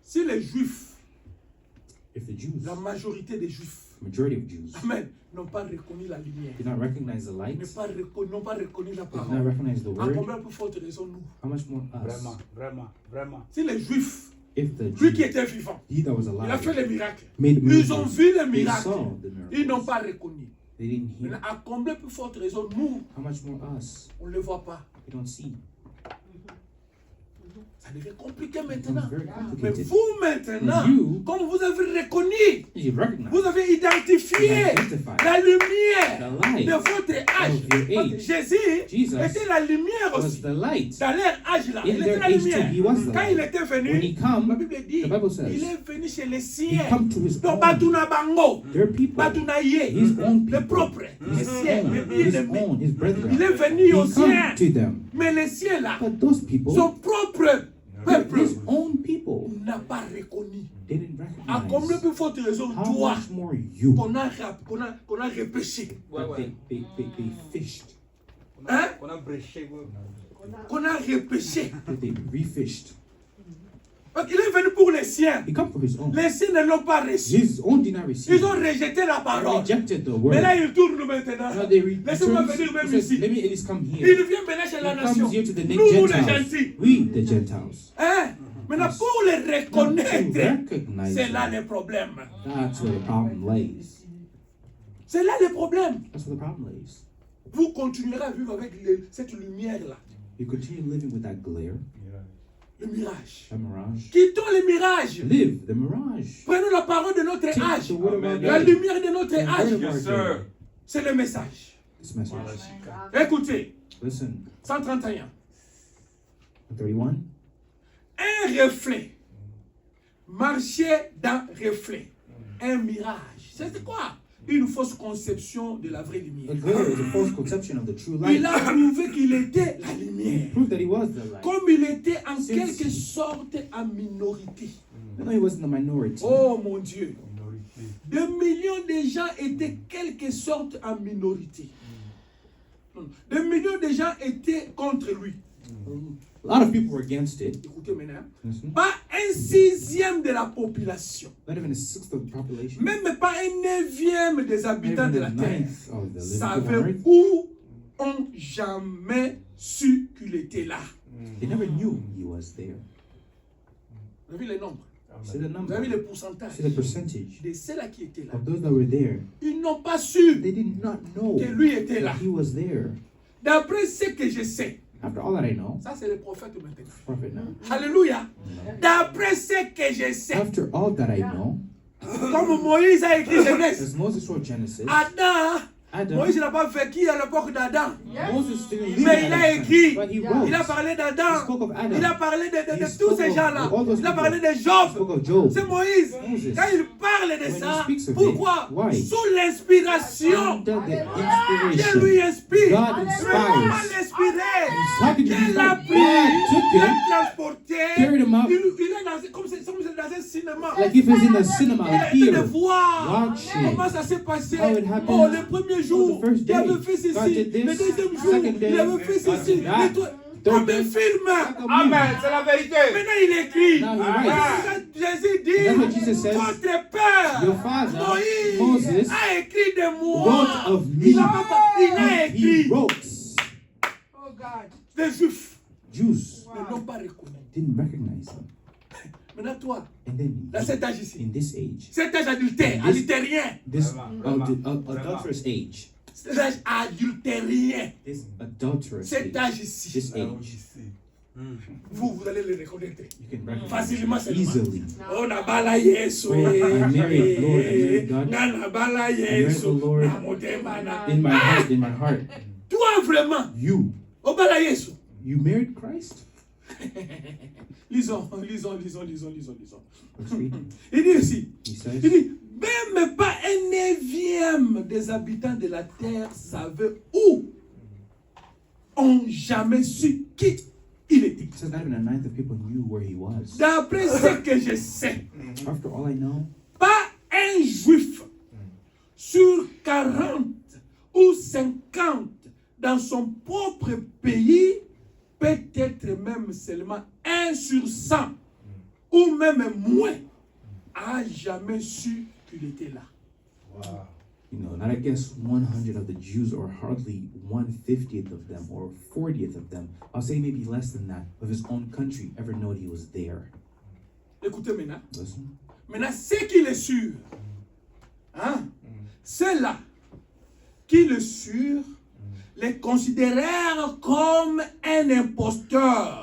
Si les Juifs, If the Jews, la majorité des Juifs, majority of Jews, Amen, n'ont pas reconnu la lumière, did not recognize the light, n'ont pas reconnu la did not parole, recognize the à word, combien plus forte raison nous? how much more us? Vraiment, vraiment, vraiment. Si les Juifs, If the lui qui Jew, était vivant, he that was il a fait alive, les miracles. made Ils ont miracles, vu les they miracles. saw the Ils n'ont miracles, pas reconnu. they didn't hear. Maintenant, à combien plus forte raison nous, How much more us? on ne le voit pas. We don't see. Ça devient compliqué It maintenant. becomes very Mais complicated. vous maintenant, You- comme vous avez reconnu, You recognize vous avez identifié Identify la lumière the light de votre âge. of your Parce que age. Jésus Jesus était la lumière was aussi. the light. Dans leur âge là, In il était their la age too, lumière. he was the Quand il light. était When he venu, come, la Bible dit, the Bible says, il est venu chez les he siens. come to his Donc own. Batuna Bango, Their people, Batuna Ye, his own les people, propres, les his siens, les own, his bien-aimés. own, his brethren. Il est venu aux He come siens. to them. Mais les siens là, But those people, son propre peuple, his own people, n'a pas reconnu. they didn't À combien recognize. plus forte raison How toi much more you qu'on a repêché, Ouais, that ouais. they fished, Hein? On a bréché. Ouais. qu'on a repêché. that they refished. Parce qu'il est venu pour les siens. He come for his own. Les siens ne l'ont pas reçu. His own did not receive. Ils ont rejeté la They parole. rejected the Mais là, word. ils tournent maintenant. Now they Laissez-moi return. venir même He says, ici. let me at least come Il here. vient maintenant chez la He nation. comes here to the Nous, les Gentiles. gentils. We, the Gentiles. Hein? Maintenant, pour les Now, to reconnaître, recognize c'est là them, le problème. that's where the problem lays. C'est là le problème. That's where the problem lays. Vous continuerez à vivre avec cette lumière-là. You continue living with that glare, Le mirage. that mirage. Quittons le mirage. Live the mirage. Prenons la parole de notre Take âge. the word of our La day. lumière de notre The word âge. of our Yes, day. sir. C'est le message. This message. Écoutez, Listen, 131. 31. Un reflet. Marcher dans reflet. Un mirage. C'est quoi? Une fausse conception de la vraie A lumière. glare is a false conception of the true light. Il a prouvé qu'il était la lumière. Prove that he was the light. Comme il était en Since- quelque sorte en minorité. Even though he was in the minority. Oh mon Dieu. Minorité. Des millions de gens étaient quelque sorte en minorité. Des millions de gens étaient contre lui. A lot of people were against it. Écoutez maintenant. Listen. Pas un sixième de la population. Not even a sixth of the population. Même pas un neuvième des habitants Even de the la terre ninth of the living on savaient earth. où ont jamais su qu'il était là. They never knew he was there. Vous avez les nombres. See the Vous number. avez les pourcentages. See the percentage De ceux-là qui étaient là. of those that were there. Ils n'ont pas su They did not know que lui était là. that he was there. D'après ce que je sais, After all that I know, ça c'est le prophète maintenant. prophet now. Alléluia. D'après ce que je sais, After all that I know, comme Moïse a écrit Genèse, as Moses wrote Genesis, Adam, Adam, Moïse n'a pas vécu à l'époque d'Adam. Moses didn't live Mais il a at that time, écrit, but he wrote. il a parlé He d'Adam, spoke of Adam. il a parlé de He tous spoke ces of gens-là, all those il a people. parlé de He spoke Job. of Job. C'est Moïse. Moses. Quand il parle de When he ça, speaks of pourquoi? it, why? Sous l'inspiration. Under the Dieu lui inspiration. inspire. God Mais inspires. comment l'inspirer? How could you Dieu l'a inspire? pris, God took l'a him, transporté. carried him up, Il est comme c'est dans un cinéma. like if he was in the cinema, Il a a été de theater, voir watching comment ça s'est passé. how it happened. Oh, le premier jour, the first il avait day, fait ceci. God did this. Le deuxième jour, Second day, il avait fait God ceci. did that. Le toi- Third Comme un day, film. Amen. C'est la vérité. Maintenant, il écrit. Now he Ah, writes. Jésus That's what dit, Jesus says. votre père, Your father, Moïse, Moses, a écrit de moi. wrote of me. Il a He écrit. wrote. Les Juifs Jews ne l'ont pas reconnu. didn't recognize him. Maintenant, toi, And then dans cet âge ici, in this age, cet âge adultère, This- adultérien, this Vraiment, adulterous age, cet âge adultérien, this adulterous cet âge age, ici, this Ah, age, oui, Vous allez le reconnaître. You can recognize Facilement, it seulement. easily. Oh, nabala Yesu. Oh, I married Lord, I married God. Na nabala married Yesu. the Lord. Na motema na. In my heart. Toi vraiment. You Obala Yesu. married Christ? Lisons. Let's read. Il dit ici. He Il says, dit, même pas un neuvième des habitants de la terre savait où ont jamais su qui il était. it says not even a ninth of people knew where he was. D'après ce que je sais, After all I know, pas un juif sur 40 ou 50 dans son propre pays, peut-être même seulement 1 sur 100 ou même moins, a jamais su qu'il était là. not I guess 100 of the Jews, or hardly 1/50th of them, or 40th of them, I'll say maybe less than that, of his own country ever knowed he was there. Écoutez maintenant. Listen. Maintenant, ce qu'il est sûr, hein, ceux-là qui le surent, les considérèrent comme un imposteur.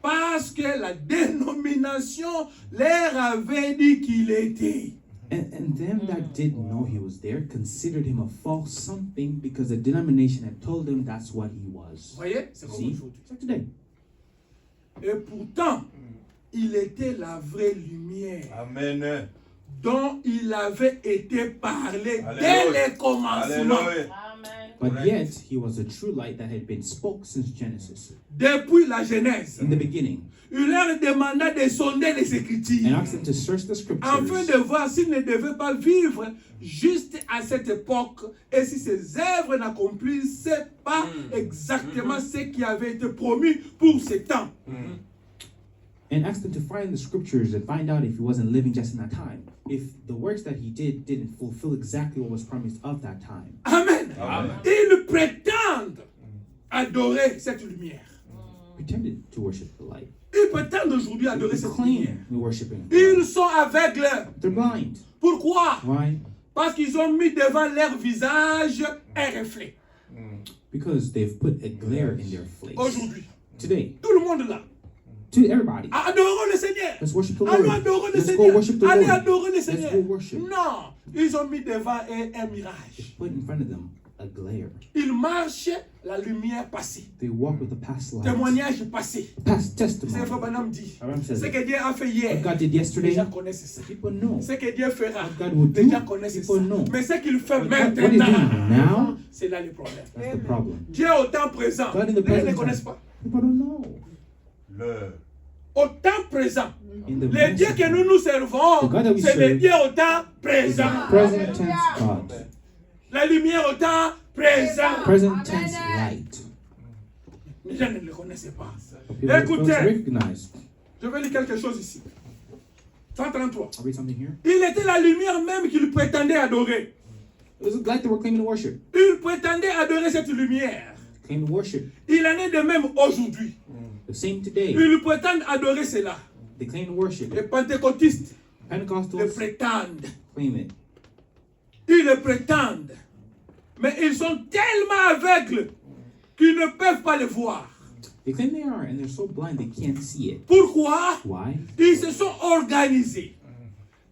Parce que la dénomination leur avait dit qu'il était. And them that didn't know he was there considered him a false something because the denomination had told them that's what he was. Vous voyez, c'est comme See? aujourd'hui. It's like today. Et pourtant, il était la vraie lumière Amen. dont il avait été parlé Alléluia. dès le commencement. Alléluia. But Correct. yet, he was a true light that had been spoke since Genesis. Depuis la Genèse, In the beginning. il leur demanda de sonder les And Écritures asked them to search the afin scriptures de voir s'ils ne devaient pas vivre juste à cette époque et si ces œuvres n'accomplissaient pas exactement ce qui avait été promis pour ce temps. and asked them to find the scriptures and find out if he wasn't living just in that time. If the works that he didn't fulfill exactly what was promised of that time. Amen. Amen. Ils prétendent adorer cette lumière. Pretended to worship the light. Ils prétendent aujourd'hui adorer They cette lumière. claim we're worshiping. Ils sont aveugles. They're blind. Pourquoi? Why? Parce qu'ils ont mis devant leur visage un reflet. Because they've put a glare in their face. Aujourd'hui, Today, tout le monde là. to everybody, Adorons le Seigneur. let's worship the Allons Lord. adorer le Let's go Seigneur. worship the Allez Lord. adorer le Let's Seigneur. go worship. Non, ils ont mis devant un mirage. Put in front of them a glare. Ils marchent la lumière passée. They walk with the past light. Témoignage passé. Past C'est testimony. Frère Branham dit. Abraham says Ce it. que Dieu a fait What hier, God did les yesterday, gens connaissent ça. people know. Ce que Dieu fera, What God will les gens do, connaissent ça. people know. Mais ce qu'il fait What he's doing maintenant, now, c'est là le problème. that's the problem. Dieu au temps présent, God in the les gens ne present connaissent time, pas. people don't know. Le. Au temps présent, In the le Dieu que nous servons, The God that we c'est le serve Dieu au temps is présent. a present tense God. La lumière au temps présent. Present tense light. Les gens ne le connaissaient pas. But people don't Écoutez. recognize. Je vais lire quelque chose ici. 133. I'll read something here. Il était la lumière même qu'il prétendait adorer. It was a light they were claiming to worship. Il prétendait adorer cette lumière. Claim to worship. Il en est de même aujourd'hui. The same today. Ils prétendent adorer cela. They claim to worship Les it. pentecôtistes le Pentecostals prétendent. claim it. Ils le prétendent. Mais ils sont tellement aveugles qu'ils ne peuvent pas le voir. They claim they are, and they're so blind they can't see it. Pourquoi? Why? Ils se sont organisés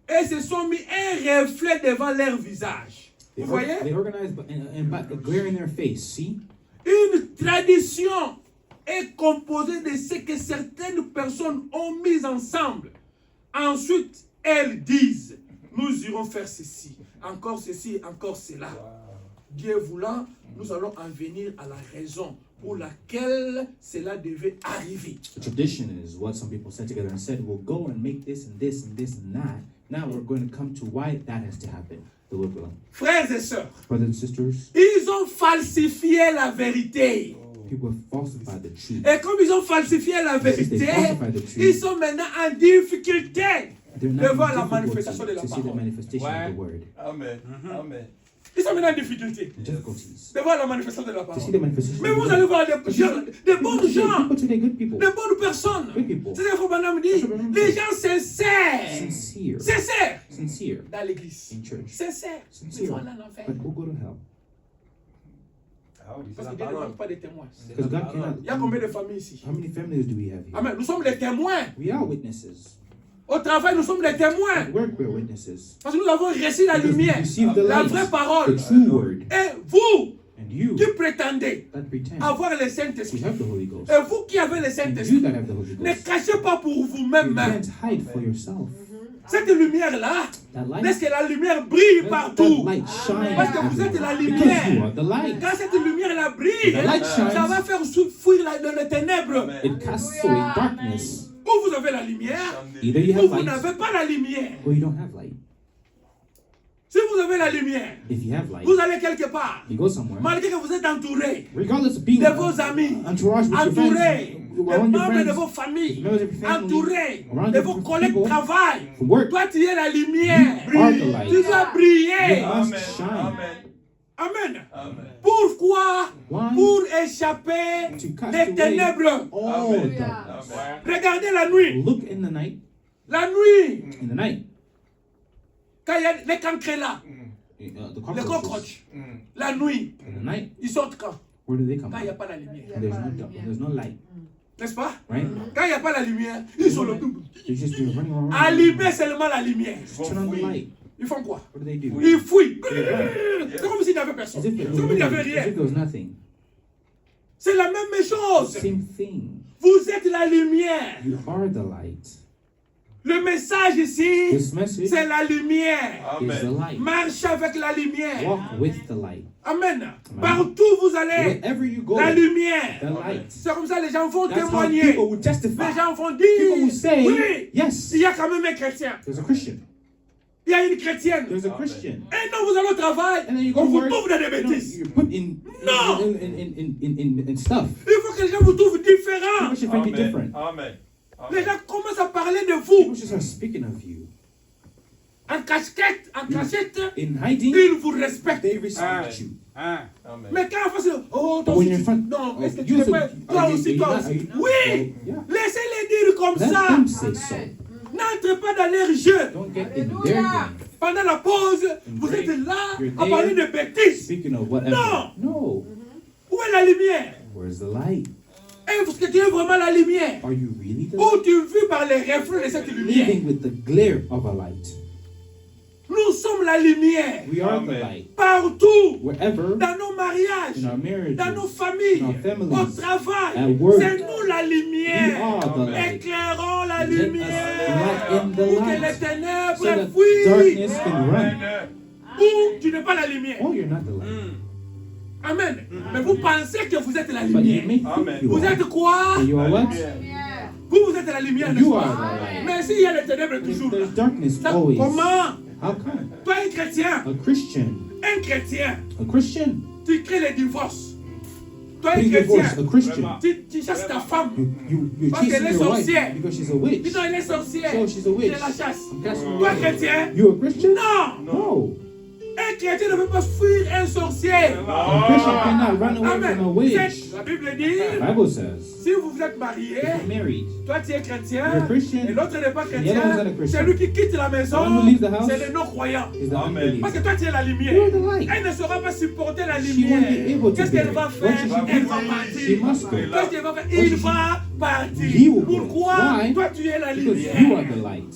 et se sont mis un reflet devant leur visage. Vous voyez? They organize and but a glare in their face. See? Une tradition est composée de ce que certaines personnes ont mis ensemble. Ensuite, elles disent, nous irons faire ceci, encore cela. Dieu voulant, nous allons en venir à la raison pour laquelle cela devait arriver. The tradition is what some people said together and said, we'll go and make this and this and this and that. Now we're going to come to why that has to happen. The Lord willing. Frères et sœurs, Brothers and sisters, ils ont falsifié la vérité. people have falsified the truth. Et comme ils ont falsifié la vérité, ils sont maintenant en difficulté They're de not voir la in manifestation de difficulty la to see the parole. manifestation of the word. Amen. Amen. Ils sont maintenant en difficulté Difficulties. de voir la manifestation de la To see parole. the manifestation Mais of the vous allez word. voir des gens, des bons gens, People today, good people. des bonnes personnes. Good people. C'est ce que Branham dit. Les gens sincères. Sincere. Sincères. Sincere. Dans l'église. In church. Sincères. Ils Sincere. vont aller en enfer. But we'll go to hell. Ah oui, c'est Parce la que Dieu ne parole. manque pas de témoins. C'est Because la God parole. cannot. Il y a combien de familles ici? How many families do we have here? Amen. Nous sommes les témoins. We are witnesses. Au travail, nous sommes les témoins. At work, we're witnesses. Parce que nous avons reçu la Because we lumière, receive the la light, vraie parole. the true word. Et vous And you qui prétendez that pretend avoir le to Saint-Esprit, have the Holy Ghost. et vous qui avez le And you Saint-Esprit, that have the Holy ne Ghost. cachez pas pour You vous-même. can't hide for yourself. Cette lumière-là, That light, laisse que la lumière brille let that partout. light shine Parce que vous êtes la everywhere. Because you lumière. are the light. Quand cette lumière-là brille, The light shines. ça va faire fuir les ténèbres. It casts away darkness. Ou vous avez la lumière, Either you ou have vous light n'avez pas la lumière. or you don't have light. Si vous avez la lumière, If you have light, vous allez quelque part, you go somewhere. malgré que vous êtes entouré Regardless of being de vos amis, entourage with your entouré friends, des around your membres de friends, vos familles, members of your family, entouré around de your vos collègues de people, travail. from work, Toi, tu es la lumière. you are the light. Tu dois briller. You must shine. Amen. Pourquoi? Why? Pour échapper To cast les away ténèbres. all darkness. Regardez la nuit. Look in the night. La nuit, In the night, quand il y a les cancrés là, the les cockroaches. cockroaches, la nuit, In the night, ils sortent quand? where do they come Quand il n'y a from? pas la lumière. There's no light, N'est-ce pas? right? Quand il n'y a pas la lumière, ils sont le They just be running around. Allumer seulement la lumière. Turn on the light. Ils font quoi? What do they do? Ils fouillent. C'est comme s'il n'y avait personne. As if C'est comme s'il n'y avait as rien. if there was nothing. C'est la même chose. Same thing. Vous êtes la lumière. You are the light. Le message ici, This message c'est la lumière. is the light. Marche avec la lumière. Walk with the light. Amen. Partout vous allez, Wherever you go, la lumière. the light. C'est comme ça les gens vont That's how témoigner. people will Les testify. gens vont People will dire, say, oui, yes, il y a quand même un chrétien. there's a Christian. Il y a une chrétienne. There's a Christian. Et non, vous allez au travail, And then you go on to vous work, trouve dans des you know, bêtises. you're put in No. in stuff. Il faut que les gens vous trouvent différents. People should find it different. Les gens commencent à parler de People vous. should start speaking of you. En cachette, In hiding, ils vous respectent. they respect you. Hein? Mais quand on fait ça, oh, toi But when aussi, you're in front, non, est-ce que you tu also- fais, toi are you- aussi, are you toi not- aussi. are you- Oui, Yeah. laissez-les dire comme Let ça. them say so. N'entrez pas dans leur jeu. Don't get in their game. Pendant la pause, vous break, êtes là you're à parler de there. bêtises. Speaking of whatever. No. No. Où est la lumière? Where's the light? Est-ce que tu es vraiment la lumière? Are you really the Ou light? tu vis par les reflets de cette lumière? Living with the glare of a light. Nous sommes la lumière. We are the Amen. light. Partout. Wherever, Dans nos mariages. in our marriages, Dans nos familles. in our families, Au travail. at work, C'est nous la we lumière. are the light. Éclairons la Let us lumière. light in the Pour que light, les so ténèbres that fuient. darkness can run. Ou tu n'es pas la lumière. Oh, you're not the light. Amen. Mais vous pensez que vous êtes la But you lumière. may think you Vous are. êtes quoi? And you are what? Vous êtes la lumière, n'est-ce You are pas? the light. Mais s'il y a les ténèbres toujours là. There's darkness Ça, always. comment? How come? Toi, un chrétien, A Christian, tu crées les divorces. Toi, un being divorced, a chrétien, Christian, tu chasses ta femme. you're Parce qu'elle chasing est your wife sorcière. because she's a witch. Dis donc, elle est sorcière. So she's a Tu witch. la chasses. I'm casting Toi, you out. chrétien, You a Christian? non. No. Un chrétien ne peut pas fuir un sorcier. A Christian cannot run away Amen. from a witch. La Bible dit, The Bible says, si vous êtes mariés, if you're married, toi tu es chrétien, You're a Christian. et l'autre n'est pas The other chrétien, one's not a Christian. celui qui quitte la The one maison, who leaves the house c'est le non-croyant. is the Amen. unbeliever. Parce que toi tu es la lumière. You're the light. Elle ne saura pas supporter la She won't be lumière. able to Qu'est-ce qu'elle bear va it. faire? What should she Elle do? va She partir. must go. Qu'est-ce qu'elle va faire? What Il should va He partir. will go. Pourquoi? Why? Toi tu es la Because you are lumière. the light.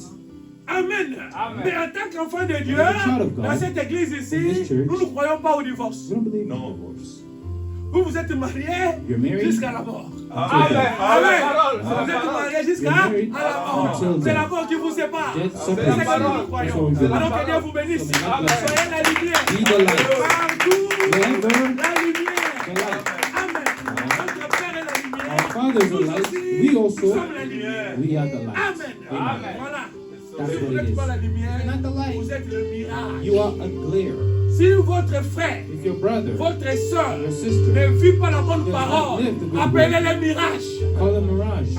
Amen. Amen. Mais en tant qu'enfant de Dieu, As a child of God, dans cette église in ici, this church, nous ne croyons pas au divorce. We don't believe in No. divorce. Vous vous êtes mariés You're married jusqu'à la mort. Amen. Amen. Parole. Vous êtes mariés jusqu'à You're married à la mort. until C'est la death. mort qui vous sépare. Death C'est separates ça que parole. nous That's croyons. what we believe. Alors que Dieu vous bénisse. So may God bless you. Soyez la lumière. Be the light. Partout, Wherever, la lumière. the light. Amen. Notre Père est la lumière. Our Father is the Nous light. aussi, We nous also, sommes la lumière. we are the light. Amen. Amen. Voilà. That's Si vous what it n'êtes is. pas la lumière, You're not the light. vous êtes le mirage. You are a glare. Si votre frère, If your brother, votre soeur your sister, ne vit pas la bonne does not parole, live the good appelez-les mirage. call them mirage.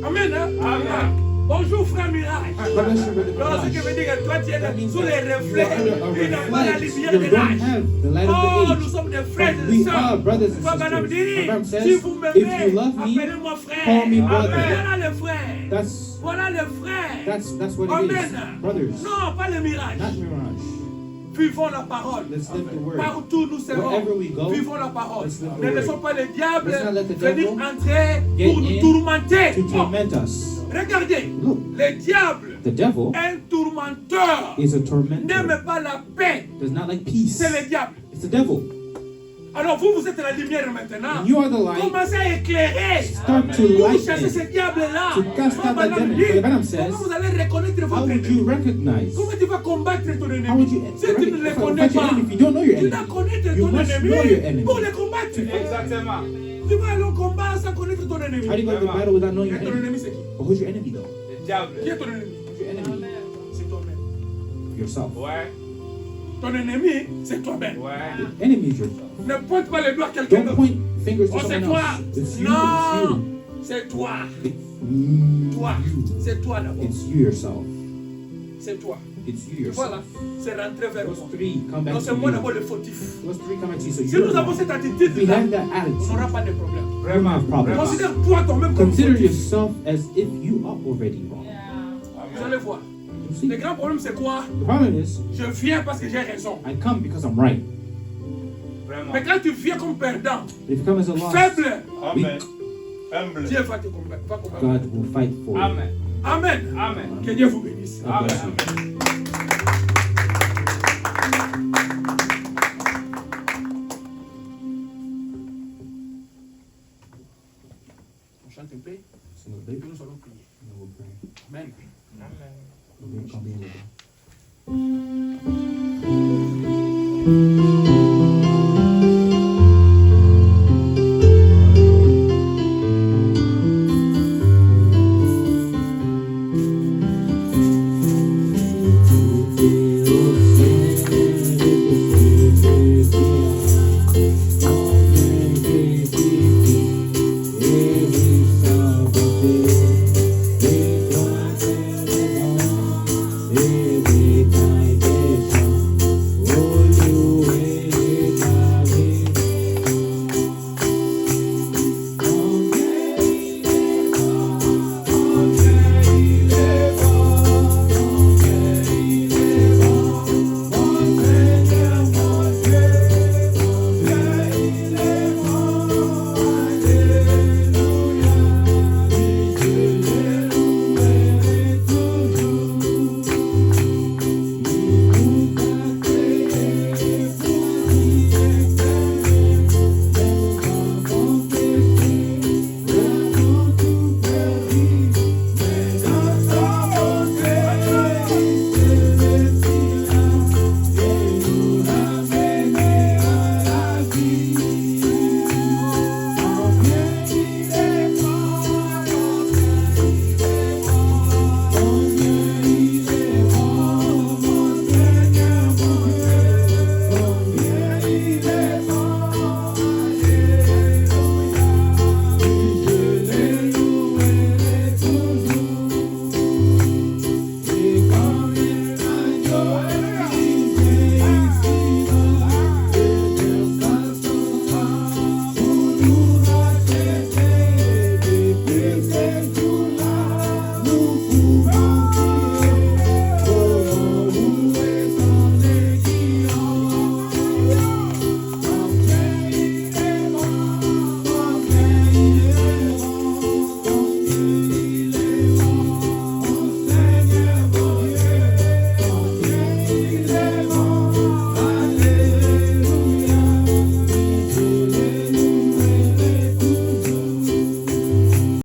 Amen. Hein? Amen. Bonjour frère mirage. God bless you, brother Non, ce qui mirage. veut dire que toi tu es That means sous les that you reflets. are under a Tu n'as pas la reflex. lumière You de don't l'âge. have the light Oh, of the nous age. sommes des frères But et we des are sœurs. brothers and Frère Madame sisters. dit, Abraham si says, vous if you m'aimez, love me, appelez-moi frère. call me brother. Voilà le frère. That's Voilà le frère. that's what it Amen. is. Brothers, Non, pas le mirage. not mirage. vivons la parole. Let's live the word. Partout nous serons, Wherever we go, vivons la parole. let's live the Ne word. laissons pas le diable Let's not let the venir devil entrer get pour nous in tourmenter. to Oh, torment us. regardez, Look, le diable, the devil un tourmenteur, is a n'aime tormentor. pas la paix. Does not like peace. C'est le diable. It's the devil. Alors vous, vous êtes la lumière maintenant. And you are the light. Commencez à éclairer. Start to Pour lighten. chasser ce diable-là. To cast out that Madame demon. dit, But Madame says, comment vous allez reconnaître How votre would you ennemi? recognize? Comment tu vas combattre ton How would ennemi? you Si tu ne le connais fight your pas, enemy if you don't know your tu dois enemy? connaître You ton must know your ennemi enemy. pour le combattre. Exactement. Tu vas aller au combat sans connaître ton ennemi. How do you go to the battle without knowing Et your ton enemy? ennemi, c'est qui? But who's your enemy though? Le diable. Qui est ton ennemi? Who's your enemy? C'est toi-même. Yourself. Ouais. Ton ennemi, c'est toi-même. Ouais. The enemy is yourself. Ne pointe pas les doigts à quelqu'un Don't d'autre. point fingers to Oh, c'est someone toi. else. It's you. Non, c'est toi. It's you. Toi. C'est toi d'abord. It's you yourself. C'est toi. It's you Voilà. yourself. C'est rentré vers Those moi. three come back Donc to c'est moi d'abord you. le fautif. Those three come back to you. So Si you're nous the avons one. cette If we attitude-là, have that on attitude, n'aura pas de problème. we don't Vraiment. have problems. Vraiment. Considère-toi toi-même comme Consider fautif. yourself as if you are already wrong. Vous allez voir. You see? Le grand problème, c'est quoi? The problem is, Je viens parce que j'ai raison. I come because I'm right. Vraiment. Mais quand tu viens comme perdant, But if you come as a lost, faible, Amen. Humble. Dieu va te combattre. Va combattre. God will fight for you. Amen. Amen. Amen. Que Dieu vous bénisse. God bless Amen. you. On chante un peu et Sing a bit, nous allons prier. and we'll pray. Amen. We'll be- come be in the-